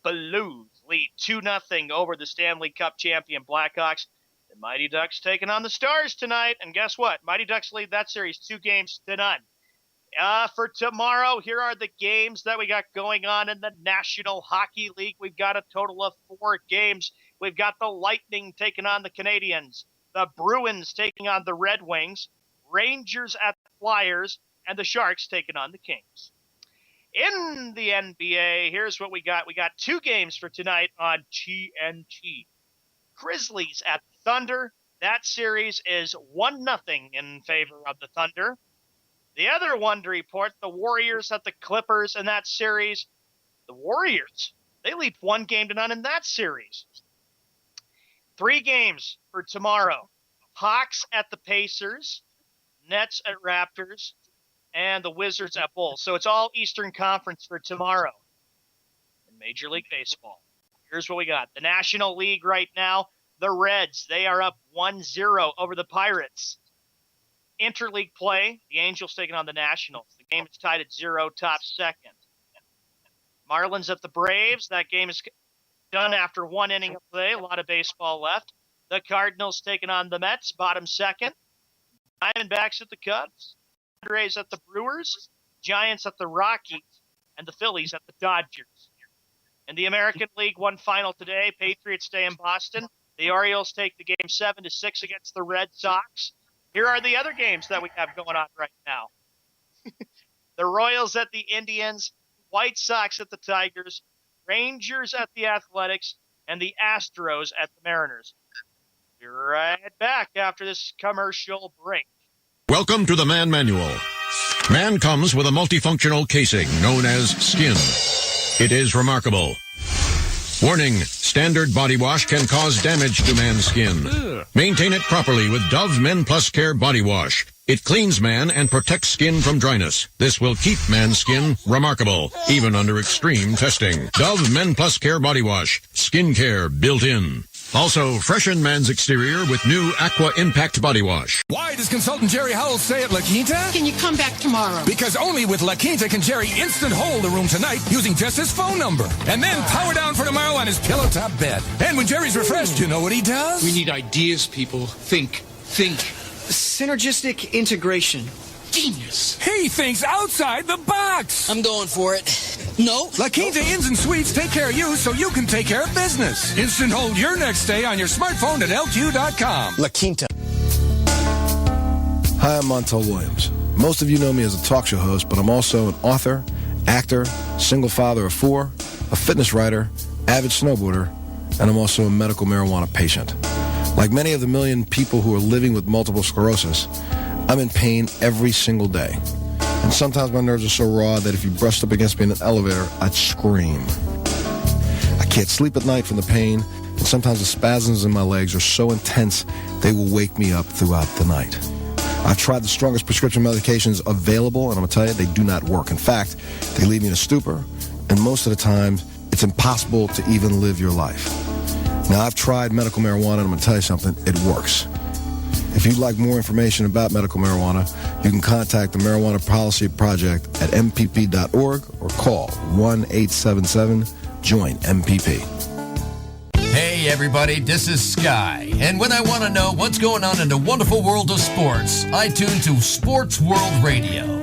Blues lead 2-0 over the Stanley Cup champion Blackhawks. The Mighty Ducks taking on the Stars tonight. And guess what? Mighty Ducks lead that series 2-0. For tomorrow, here are the games that we got going on in the National Hockey League. We've got a total of 4 games. We've got the Lightning taking on the Canadiens, the Bruins taking on the Red Wings, Rangers at the Flyers, and the Sharks taking on the Kings. In the NBA, here's what we got. We got 2 games for tonight on TNT. Grizzlies at the Thunder. That series is 1-0 in favor of the Thunder. The other one to report, the Warriors at the Clippers in that series. The Warriors, they lead 1-0 in that series. 3 games for tomorrow. Hawks at the Pacers, Nets at Raptors, and the Wizards at Bulls. So it's all Eastern Conference for tomorrow in Major League Baseball. Here's what we got. The National League right now, the Reds, they are up 1-0 over the Pirates. Interleague play, the Angels taking on the Nationals. The game is tied at 0, top second. Marlins at the Braves. That game is done after 1 inning of play. A lot of baseball left. The Cardinals taking on the Mets, bottom second. Diamondbacks at the Cubs. Padres at the Brewers. Giants at the Rockies. And the Phillies at the Dodgers. In the American League, one final today. Patriots stay in Boston. The Orioles take the game 7-6 against the Red Sox. Here are the other games that we have going on right now. The Royals at the Indians, White Sox at the Tigers, Rangers at the Athletics, and the Astros at the Mariners. Be right back after this commercial break.
Welcome to the Man Manual. Man comes with a multifunctional casing known as skin. It is remarkable. Warning, standard body wash can cause damage to man's skin. Maintain it properly with Dove Men Plus Care Body Wash. It cleans man and protects skin from dryness. This will keep man's skin remarkable, even under extreme testing. Dove Men Plus Care Body Wash. Skin care built in. Also, freshen man's exterior with new Aqua Impact Body Wash.
Why does consultant Jerry Howell stay at La Quinta?
Can you come back tomorrow?
Because only with La Quinta can Jerry instant hold the room tonight using just his phone number. And then power down for tomorrow on his pillow top bed. And when Jerry's refreshed, you know what he does?
We need ideas, people. Think.
Synergistic integration. Genius.
He thinks outside the box.
I'm going for it. No.
La Quinta Inns and Suites take care of you so you can take care of business. Instant hold your next stay on your smartphone at LQ.com.
La Quinta.
Hi, I'm Montel Williams. Most of you know me as a talk show host, but I'm also an author, actor, single father of 4, a fitness writer, avid snowboarder, and I'm also a medical marijuana patient. Like many of the million people who are living with multiple sclerosis, I'm in pain every single day. And sometimes my nerves are so raw that if you brushed up against me in an elevator, I'd scream. I can't sleep at night from the pain, and sometimes the spasms in my legs are so intense they will wake me up throughout the night. I've tried the strongest prescription medications available, and I'm going to tell you, they do not work. In fact, they leave me in a stupor, and most of the time, it's impossible to even live your life. Now, I've tried medical marijuana, and I'm going to tell you something, it works. If you'd like more information about medical marijuana, you can contact the Marijuana Policy Project at mpp.org or call 1-877-JOIN-MPP.
Hey everybody, this is Sky. And when I want to know what's going on in the wonderful world of sports, I tune to Sports World Radio.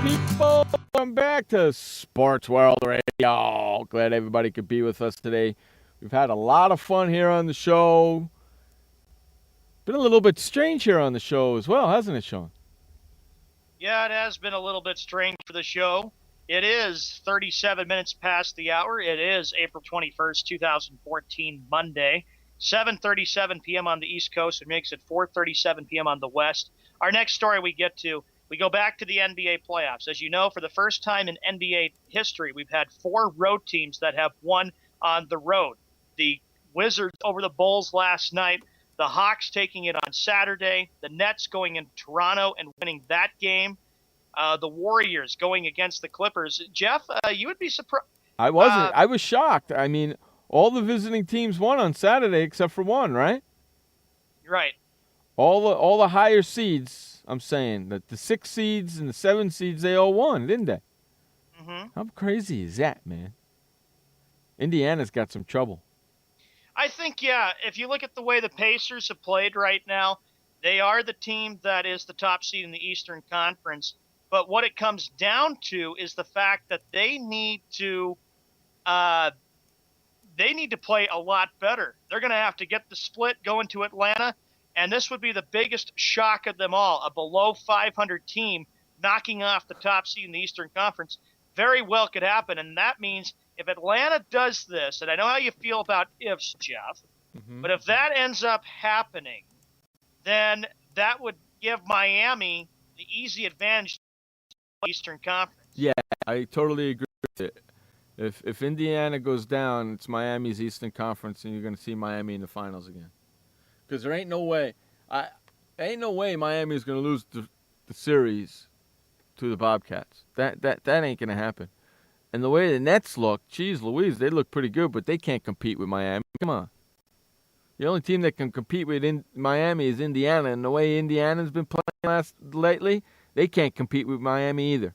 People, welcome back to Sports World Radio. Glad everybody could be with us today. We've had a lot of fun here on the show. Been a little bit strange here on the show as well, hasn't it, Sean?
Yeah, it has been a little bit strange for the show. It is 37 minutes past the hour. It is April 21st, 2014, Monday. 7:37 p.m. on the East Coast. It makes it 4:37 p.m. on the West. Our next story we get to, we go back to the NBA playoffs. As you know, for the first time in NBA history, we've had 4 road teams that have won on the road. The Wizards over the Bulls last night, the Hawks taking it on Saturday, the Nets going in Toronto and winning that game, the Warriors going against the Clippers. Jeff, you would be surprised.
I wasn't. I was shocked. I mean, all the visiting teams won on Saturday except for one, right?
You're right.
All the higher seeds, I'm saying, that the 6 seeds and the 7 seeds, they all won, didn't they?
Mm-hmm.
How crazy is that, man? Indiana's got some trouble.
I think, yeah, if you look at the way the Pacers have played right now, they are the team that is the top seed in the Eastern Conference. But what it comes down to is the fact that they need to they need to play a lot better. They're going to have to get the split going to Atlanta, and this would be the biggest shock of them all, a below 500 team knocking off the top seed in the Eastern Conference. Very well could happen, and that means if Atlanta does this, and I know how you feel about ifs, Jeff, but if that ends up happening, then that would give Miami the easy advantage in the Eastern Conference.
Yeah, I totally agree with it. If Indiana goes down, it's Miami's Eastern Conference, and you're going to see Miami in the finals again. Because there ain't no way, Miami is going to lose the series to the Bobcats. That ain't going to happen. And the way the Nets look, geez Louise, they look pretty good, but they can't compete with Miami. Come on. The only team that can compete with Miami is Indiana, and the way Indiana's been playing lately, they can't compete with Miami either.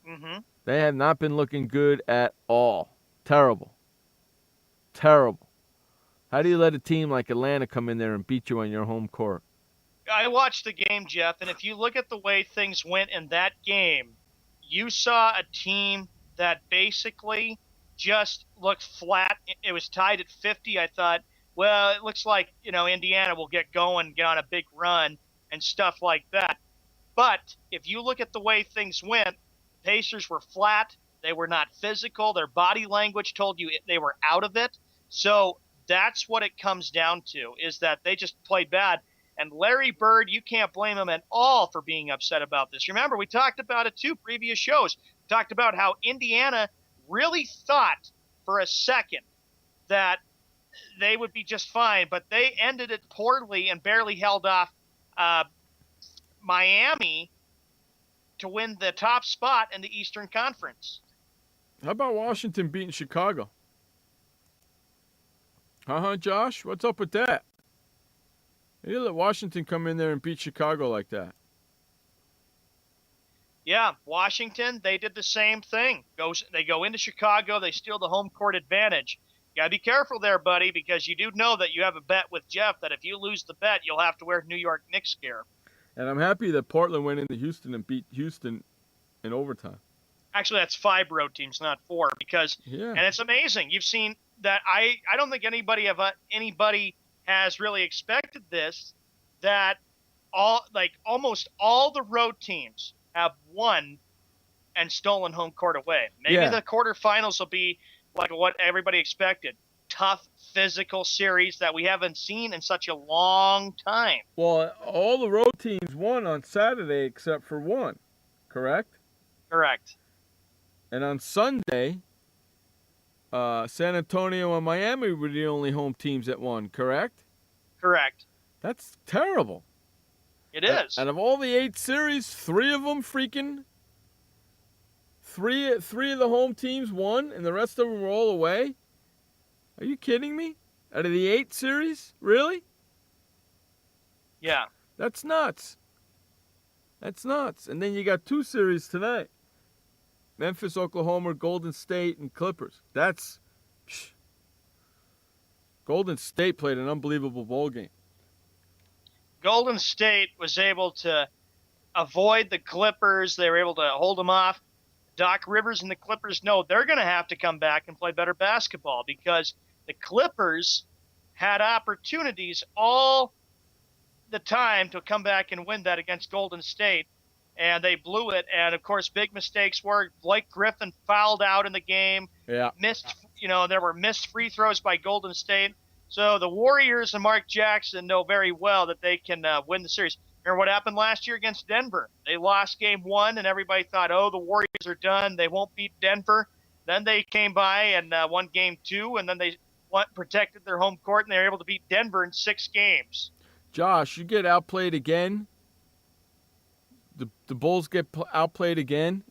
Mm-hmm.
They have not been looking good at all. Terrible. Terrible. How do you let a team like Atlanta come in there and beat you on your home court?
I watched the game, Jeff, and if you look at the way things went in that game, you saw a team that basically just looked flat. It was tied at 50. I thought, well, it looks like, Indiana will get going, get on a big run and stuff like that. But if you look at the way things went, Pacers were flat. They were not physical. Their body language told you they were out of it. So that's what it comes down to, is that they just played bad. And Larry Bird, you can't blame him at all for being upset about this. Remember, we talked about it 2 previous shows. We talked about how Indiana really thought for a second that they would be just fine, but they ended it poorly and barely held off Miami to win the top spot in the Eastern Conference.
How about Washington beating Chicago? Josh? What's up with that? You let Washington come in there and beat Chicago like that.
Yeah, Washington, they did the same thing. They go into Chicago, they steal the home court advantage. You got to be careful there, buddy, because you do know that you have a bet with Jeff that if you lose the bet, you'll have to wear New York Knicks gear.
And I'm happy that Portland went into Houston and beat Houston in overtime.
Actually, that's 5 road teams, not 4, because and it's amazing. You've seen that I don't think anybody has really expected this, that almost all the road teams have won and stolen home court away. Maybe the quarterfinals will be like what everybody expected. Tough, physical series that we haven't seen in such a long time.
Well, all the road teams won on Saturday except for one, correct?
Correct.
And on Sunday, San Antonio and Miami were the only home teams that won, correct?
Correct.
That's terrible.
It is.
Out of all the 8 series, 3 of them three of the home teams won, and the rest of them were all away? Are you kidding me? Out of the 8 series? Really?
Yeah.
That's nuts. That's nuts. And then you got 2 series tonight. Memphis, Oklahoma, Golden State, and Clippers. Golden State played an unbelievable ball game.
Golden State was able to avoid the Clippers. They were able to hold them off. Doc Rivers and the Clippers know they're going to have to come back and play better basketball, because the Clippers had opportunities all the time to come back and win that against Golden State, and they blew it. And, of course, big mistakes were Blake Griffin fouled out in the game.
Yeah.
There were missed free throws by Golden State. So the Warriors and Mark Jackson know very well that they can win the series. Remember what happened last year against Denver? They lost game 1, and everybody thought, the Warriors are done. They won't beat Denver. Then they came by and won game 2, and then they protected their home court, and they were able to beat Denver in 6 games.
Josh, you get outplayed again. The Bulls get outplayed again.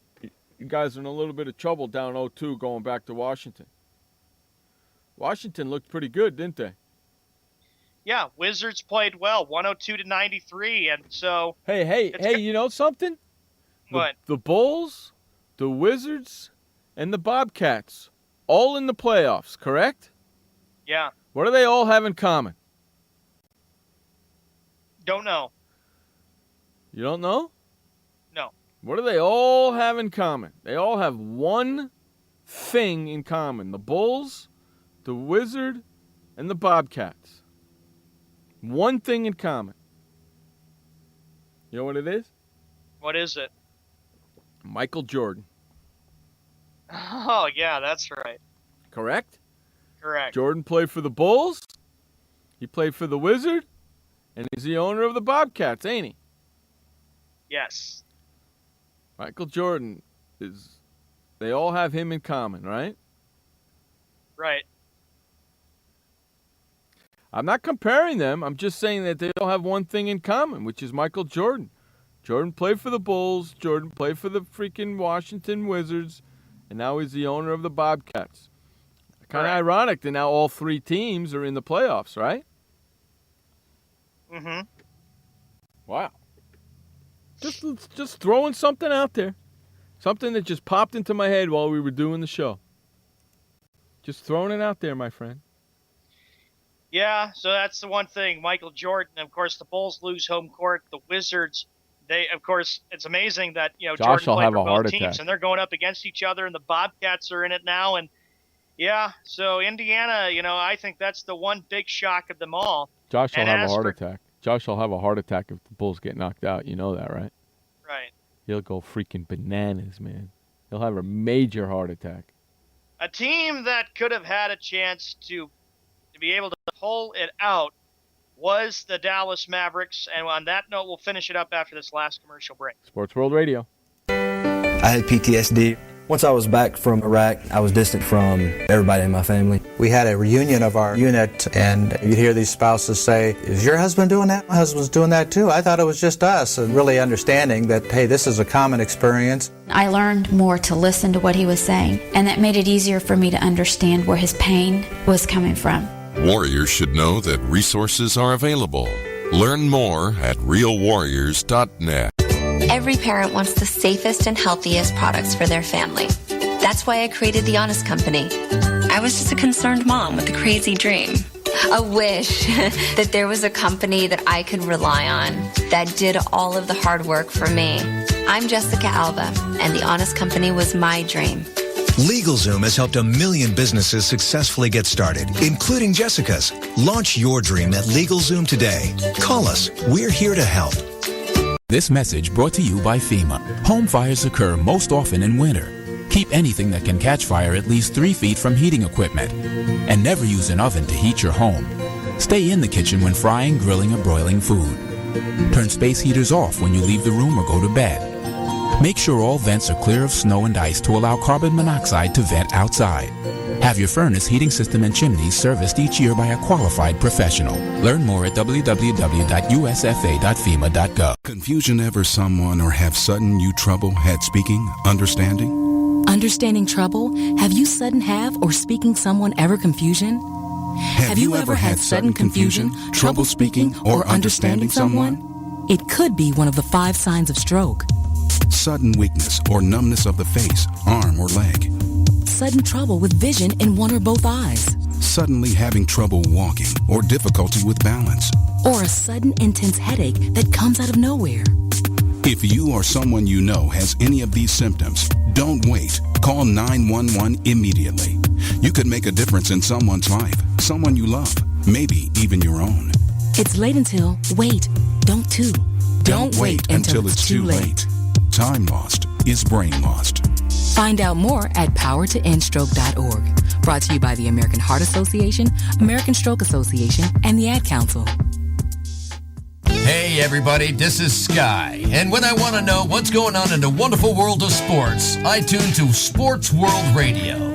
You guys are in a little bit of trouble down 0-2 going back to Washington. Washington looked pretty good, didn't they?
Yeah, Wizards played well, 102-93, and so...
Hey, you know something?
What?
The Bulls, the Wizards, and the Bobcats, all in the playoffs, correct?
Yeah.
What do they all have in common?
Don't know.
You don't know?
No.
What do they all have in common? They all have one thing in common. The Bulls, the Wizard, and the Bobcats. One thing in common. You know what it is?
What is it?
Michael Jordan.
Oh, yeah, that's right.
Correct?
Correct.
Jordan played for the Bulls. He played for the Wizard. And he's the owner of the Bobcats, ain't he?
Yes.
Michael Jordan is... They all have him in common, right?
Right.
I'm not comparing them. I'm just saying that they all have one thing in common, which is Michael Jordan. Jordan played for the Bulls. Jordan played for the freaking Washington Wizards. And now he's the owner of the Bobcats. Kind of ironic that now all three teams are in the playoffs, right?
Mm-hmm.
Wow. Just throwing something out there. Something that just popped into my head while we were doing the show. Just throwing it out there, my friend.
Yeah, so that's the one thing. Michael Jordan, of course, the Bulls lose home court. The Wizards, of course, it's amazing that,
Josh
Jordan
will
played
have
for
a heart
both teams,
attack.
and they're going up against each other, and the Bobcats are in it now. And, yeah, so Indiana, I think that's the one big shock of them all.
Josh will
And
have a
as
heart
for-
attack. Josh will have a heart attack if the Bulls get knocked out. You know that, right?
Right.
He'll go freaking bananas, man. He'll have a major heart attack.
A team that could have had a chance to be able to pull it out was the Dallas Mavericks. And on that note, we'll finish it up after this last commercial break.
Sports World Radio.
I had PTSD. Once I was back from Iraq, I was distant from everybody in my family.
We had a reunion of our unit, and you'd hear these spouses say, "Is your husband doing that? My husband's doing that too. I thought it was just us." And really understanding that, hey, this is a common experience.
I learned more to listen to what he was saying, and that made it easier for me to understand where his pain was coming from.
Warriors should know that resources are available. Learn more at realwarriors.net.
Every parent wants the safest and healthiest products for their family. That's why I created The Honest Company. I was just a concerned mom with a crazy dream. A wish that there was a company that I could rely on that did all of the hard work for me. I'm Jessica Alba, and The Honest Company was my dream.
LegalZoom has helped 1 million businesses successfully get started, including Jessica's. Launch your dream at LegalZoom today. Call us. We're here to help.
This message brought to you by FEMA. Home fires occur most often in winter. Keep anything that can catch fire at least 3 feet from heating equipment. And never use an oven to heat your home. Stay in the kitchen when frying, grilling, or broiling food. Turn space heaters off when you leave the room or go to bed. Make sure all vents are clear of snow and ice to allow carbon monoxide to vent outside. Have your furnace, heating system, and chimneys serviced each year by a qualified professional. Learn more at www.usfa.fema.gov.
Confusion ever someone or have sudden you trouble had speaking, understanding?
Understanding trouble? Have you sudden have or speaking someone ever confusion?
Have you ever had sudden confusion, trouble speaking, or understanding someone?
It could be one of the 5 signs of stroke.
Sudden weakness or numbness of the face, arm, or leg.
Sudden trouble with vision in one or both eyes.
Suddenly having trouble walking or difficulty with balance.
Or a sudden intense headache that comes out of nowhere.
If you or someone you know has any of these symptoms, don't wait. Call 911 immediately. You could make a difference in someone's life, someone you love, maybe even your own.
It's late until, wait, don't too.
Don't wait until it's too late. Time lost is brain lost.
Find out more at powertoendstroke.org. Brought to you by the American Heart Association, American Stroke Association, and the Ad Council.
Hey everybody, this is Sky. And when I want to know what's going on in the wonderful world of sports, I tune to Sports World Radio.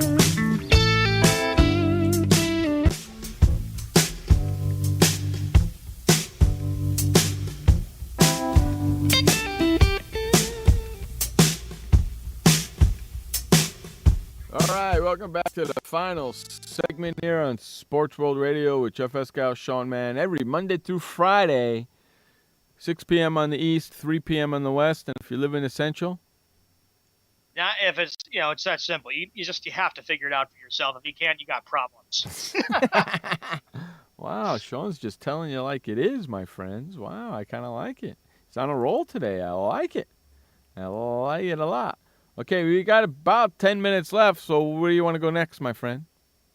Welcome back to the final segment here on Sports World Radio with Jeff Escow, Sean Mann, every Monday through Friday, 6 p.m. on the East, 3 p.m. on the West. And if you live in Essential?
Now, if it's, it's that simple. You have to figure it out for yourself. If you can't, you got problems.
Wow, Sean's just telling you like it is, my friends. Wow, I kind of like it. He's on a roll today. I like it. I like it a lot. Okay, we got about 10 minutes left, so where do you want to go next, my friend?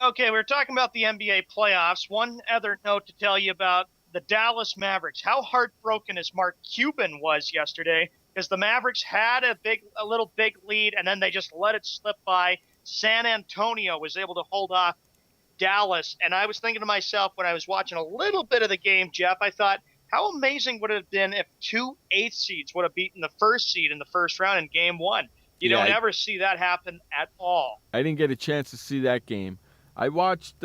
Okay, we were talking about the NBA playoffs. One other note to tell you about the Dallas Mavericks. How heartbroken as Mark Cuban was yesterday, because the Mavericks had a little big lead, and then they just let it slip by. San Antonio was able to hold off Dallas, and I was thinking to myself when I was watching a little bit of the game, Jeff, I thought, how amazing would it have been if 2 8 seeds would have beaten the first seed in the first round in game one? You don't ever see that happen at all.
I didn't get a chance to see that game. I watched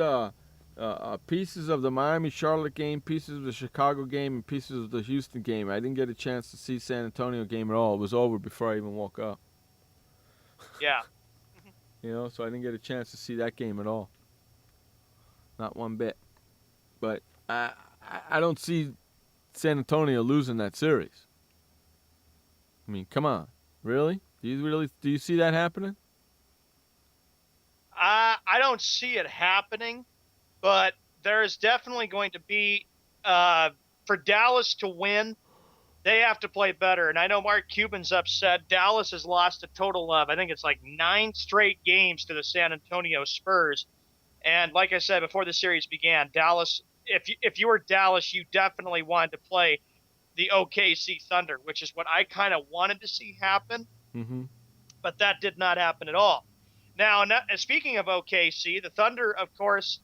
pieces of the Miami-Charlotte game, pieces of the Chicago game, and pieces of the Houston game. I didn't get a chance to see San Antonio game at all. It was over before I even woke up.
Yeah.
So I didn't get a chance to see that game at all. Not one bit. But I don't see San Antonio losing that series. I mean, come on. Really? Do you see that happening?
I don't see it happening, but there is definitely going to be, for Dallas to win, they have to play better. And I know Mark Cuban's upset. Dallas has lost a total of, I think it's like 9 straight games to the San Antonio Spurs. And like I said, before the series began, Dallas, if you were Dallas, you definitely wanted to play the OKC Thunder, which is what I kind of wanted to see happen.
Mm-hmm.
But that did not happen at all. Now, speaking of OKC, the Thunder, of course,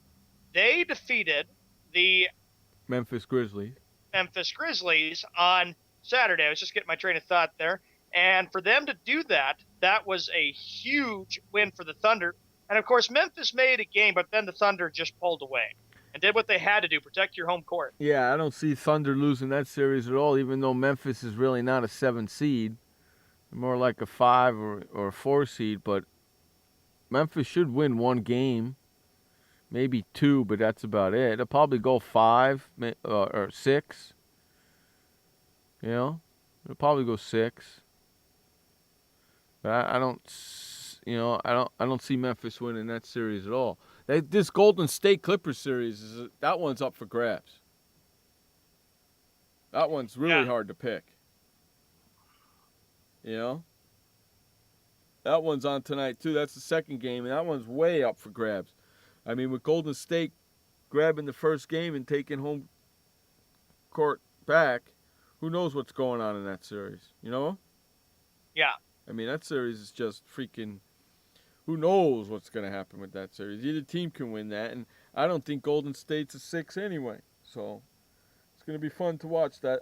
they defeated the
Memphis Grizzlies
on Saturday. I was just getting my train of thought there. And for them to do that, that was a huge win for the Thunder. And, of course, Memphis made a game, but then the Thunder just pulled away and did what they had to do, protect your home court.
Yeah, I don't see Thunder losing that series at all, even though Memphis is really not a 7 seed. More like a 5 or a 4 seed, but Memphis should win 1 game, maybe 2, but that's about it. They'll probably go 5 or 6. They'll probably go 6. But I don't see Memphis winning that series at all. This Golden State Clippers series that one's up for grabs. That one's really hard to pick. That one's on tonight, too. That's the second game, and that one's way up for grabs. I mean, with Golden State grabbing the first game and taking home court back, who knows what's going on in that series,
Yeah.
I mean, that series is just freaking... Who knows what's going to happen with that series? Either team can win that, and I don't think Golden State's a 6 anyway. So it's going to be fun to watch that.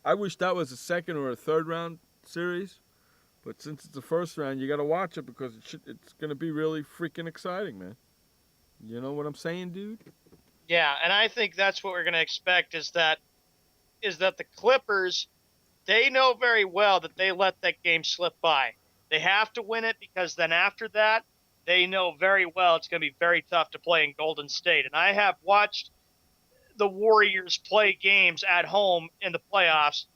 I wish that was a second or a third round series. But since it's the first round, you got to watch it because it's going to be really freaking exciting, man. You know what I'm saying, dude?
Yeah, and I think that's what we're going to expect is that the Clippers, they know very well that they let that game slip by. They have to win it because then after that, they know very well it's going to be very tough to play in Golden State. And I have watched the Warriors play games at home in the playoffs.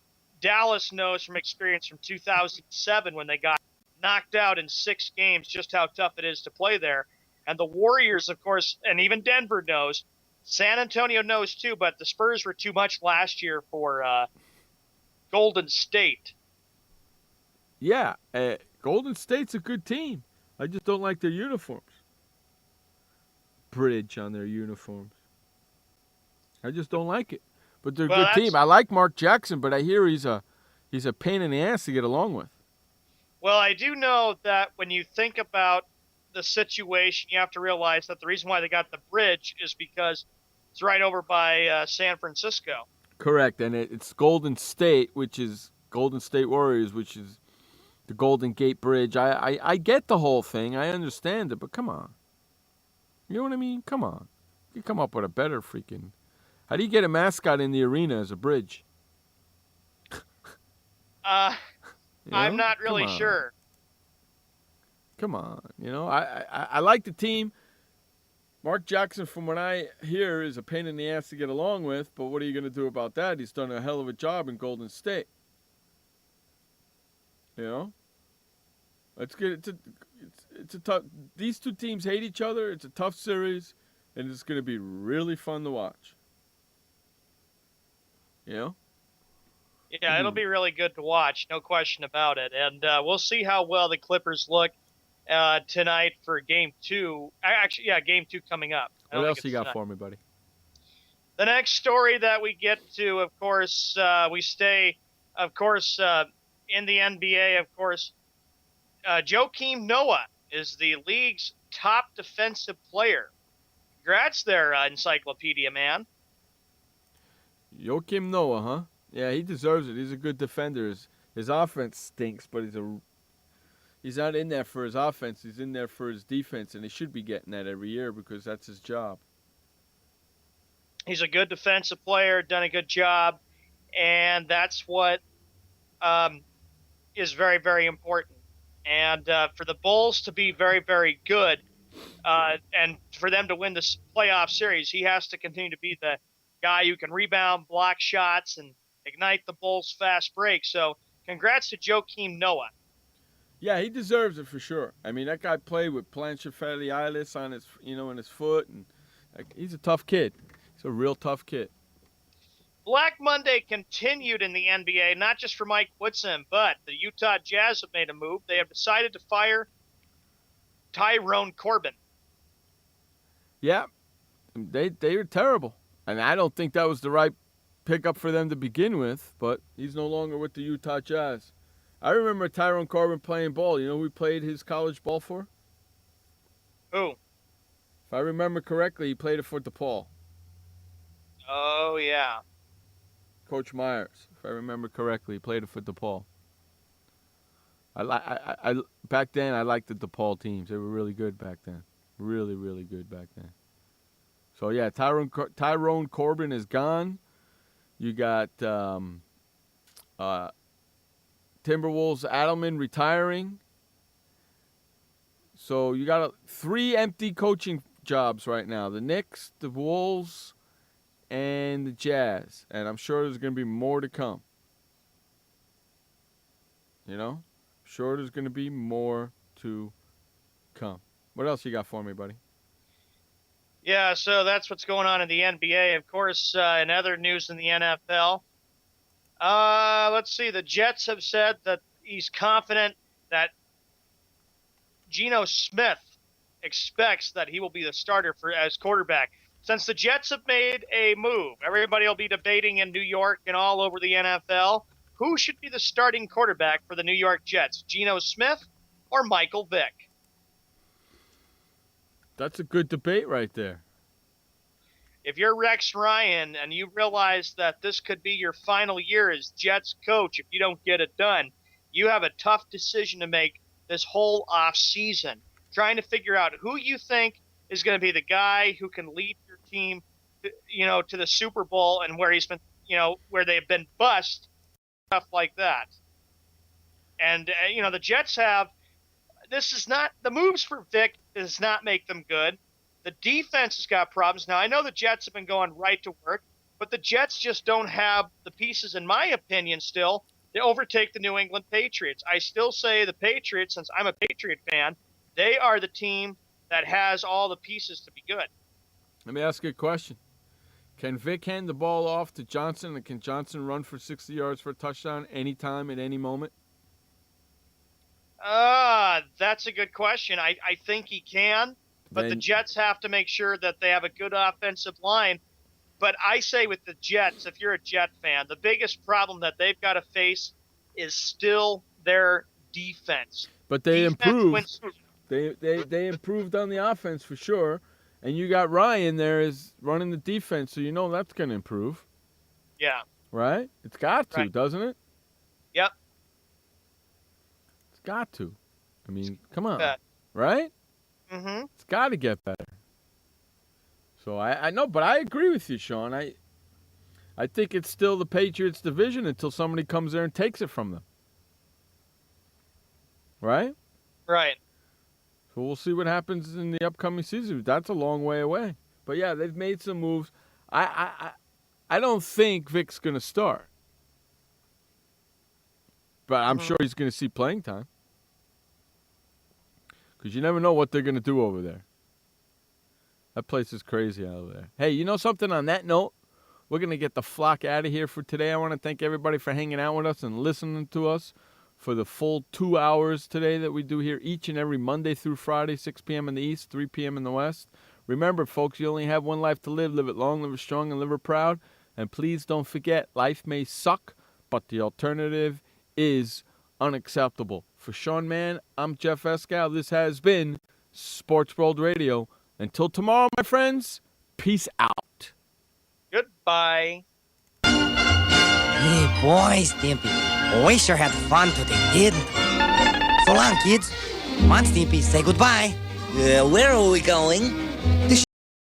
Dallas knows from experience from 2007 when they got knocked out in 6 games just how tough it is to play there. And the Warriors, of course, and even Denver knows. San Antonio knows too, but the Spurs were too much last year for Golden State.
Yeah, Golden State's a good team. I just don't like their uniforms. Bridge on their uniforms. I just don't like it. But they're a good team. I like Mark Jackson, but I hear he's a pain in the ass to get along with.
Well, I do know that when you think about the situation, you have to realize that the reason why they got the bridge is because it's right over by San Francisco.
Correct, and it's Golden State, which is Golden State Warriors, which is the Golden Gate Bridge. I get the whole thing. I understand it, but come on. You know what I mean? Come on. You come up with a better freaking... How do you get a mascot in the arena as a bridge?
I'm not really sure.
Come on. I like the team. Mark Jackson, from what I hear, is a pain in the ass to get along with, but what are you going to do about that? He's done a hell of a job in Golden State. Let's get it. It's a tough... These two teams hate each other. It's a tough series, and it's going to be really fun to watch.
Yeah, it'll be really good to watch, no question about it. And we'll see how well the Clippers look tonight for Game 2. Actually, yeah, Game 2 coming up.
What else you got for me, buddy?
The next story that we get to, of course, we stay, of course, in the NBA, of course. Joakim Noah is the league's top defensive player. Congrats there, Encyclopedia Man.
Joakim Noah, huh? Yeah, he deserves it. He's a good defender. His offense stinks, but he's not in there for his offense. He's in there for his defense, and he should be getting that every year because that's his job.
He's a good defensive player, done a good job, and that's what is very, very important. And for the Bulls to be very, very good and for them to win this playoff series, he has to continue to be the guy who can rebound, block shots, and ignite the Bulls' fast break. So congrats to Joakim Noah.
Yeah, he deserves it for sure. I mean, that guy played with plantar fasciitis on his, in his foot, and he's a tough kid. He's a real tough kid.
Black Monday continued in the NBA, not just for Mike Woodson, but the Utah Jazz have made a move. They have decided to fire Tyrone Corbin.
Yeah, they were terrible. And I don't think that was the right pickup for them to begin with, but he's no longer with the Utah Jazz. I remember Tyrone Corbin playing ball. You know who he played his college ball for?
Who?
If I remember correctly, he played it for DePaul.
Oh, yeah.
Coach Myers, if I remember correctly, he played it for DePaul. I back then, I liked the DePaul teams. They were really good back then. Really, really good back then. So, yeah, Tyrone Corbin is gone. You got Timberwolves Adelman retiring. So you got 3 empty coaching jobs right now. The Knicks, the Wolves, and the Jazz. And I'm sure there's going to be more to come. Sure there's going to be more to come. What else you got for me, buddy?
Yeah, so that's what's going on in the NBA. Of course, in other news in the NFL, let's see. The Jets have said that he's confident that Geno Smith expects that he will be the starter as quarterback. Since the Jets have made a move, everybody will be debating in New York and all over the NFL who should be the starting quarterback for the New York Jets, Geno Smith or Michael Vick.
That's a good debate right there.
If you're Rex Ryan and you realize that this could be your final year as Jets coach, if you don't get it done, you have a tough decision to make this whole off season, trying to figure out who you think is going to be the guy who can lead your team, to the Super Bowl and where he's been, where they've been bust, stuff like that. And, the Jets have, the moves for Vic does not make them good. The defense has got problems. Now, I know the Jets have been going right to work, but the Jets just don't have the pieces, in my opinion, still, to overtake the New England Patriots. I still say the Patriots, since I'm a Patriot fan, they are the team that has all the pieces to be good.
Let me ask you a question. Can Vic hand the ball off to Johnson, and can Johnson run for 60 yards for a touchdown anytime at any moment?
That's a good question. I think he can, but the Jets have to make sure that they have a good offensive line. But I say with the Jets, if you're a Jet fan, the biggest problem that they've got to face is still their defense.
But they improved. They improved on the offense for sure. And you got Ryan there is running the defense, so that's going to improve.
Yeah.
Right? It's got to,
right.
Doesn't it?
Yep.
It's got to. I mean, come on. Right?
Mm-hmm.
It's got to get better. So I know, but I agree with you, Sean. I think it's still the Patriots' division until somebody comes there and takes it from them. Right?
Right.
So we'll see what happens in the upcoming season. That's a long way away. But yeah, they've made some moves. I don't think Vic's going to start. But I'm sure he's going to see playing time. Because you never know what they're going to do over there. That place is crazy out there. Hey, you know something on that note? We're going to get the flock out of here for today. I want to thank everybody for hanging out with us and listening to us for the full 2 hours today that we do here each and every Monday through Friday, 6 p.m. in the East, 3 p.m. in the West. Remember, folks, you only have one life to live. Live it long, live it strong, and live it proud. And please don't forget, life may suck, but the alternative is unacceptable. For Sean Mann, I'm Jeff Escow. This has been Sports World Radio. Until tomorrow, my friends, peace out.
Goodbye.
Hey, boy, Stimpy. We sure had fun today, didn't we? So long, kids. Come on, Stimpy, say goodbye.
Where are we going?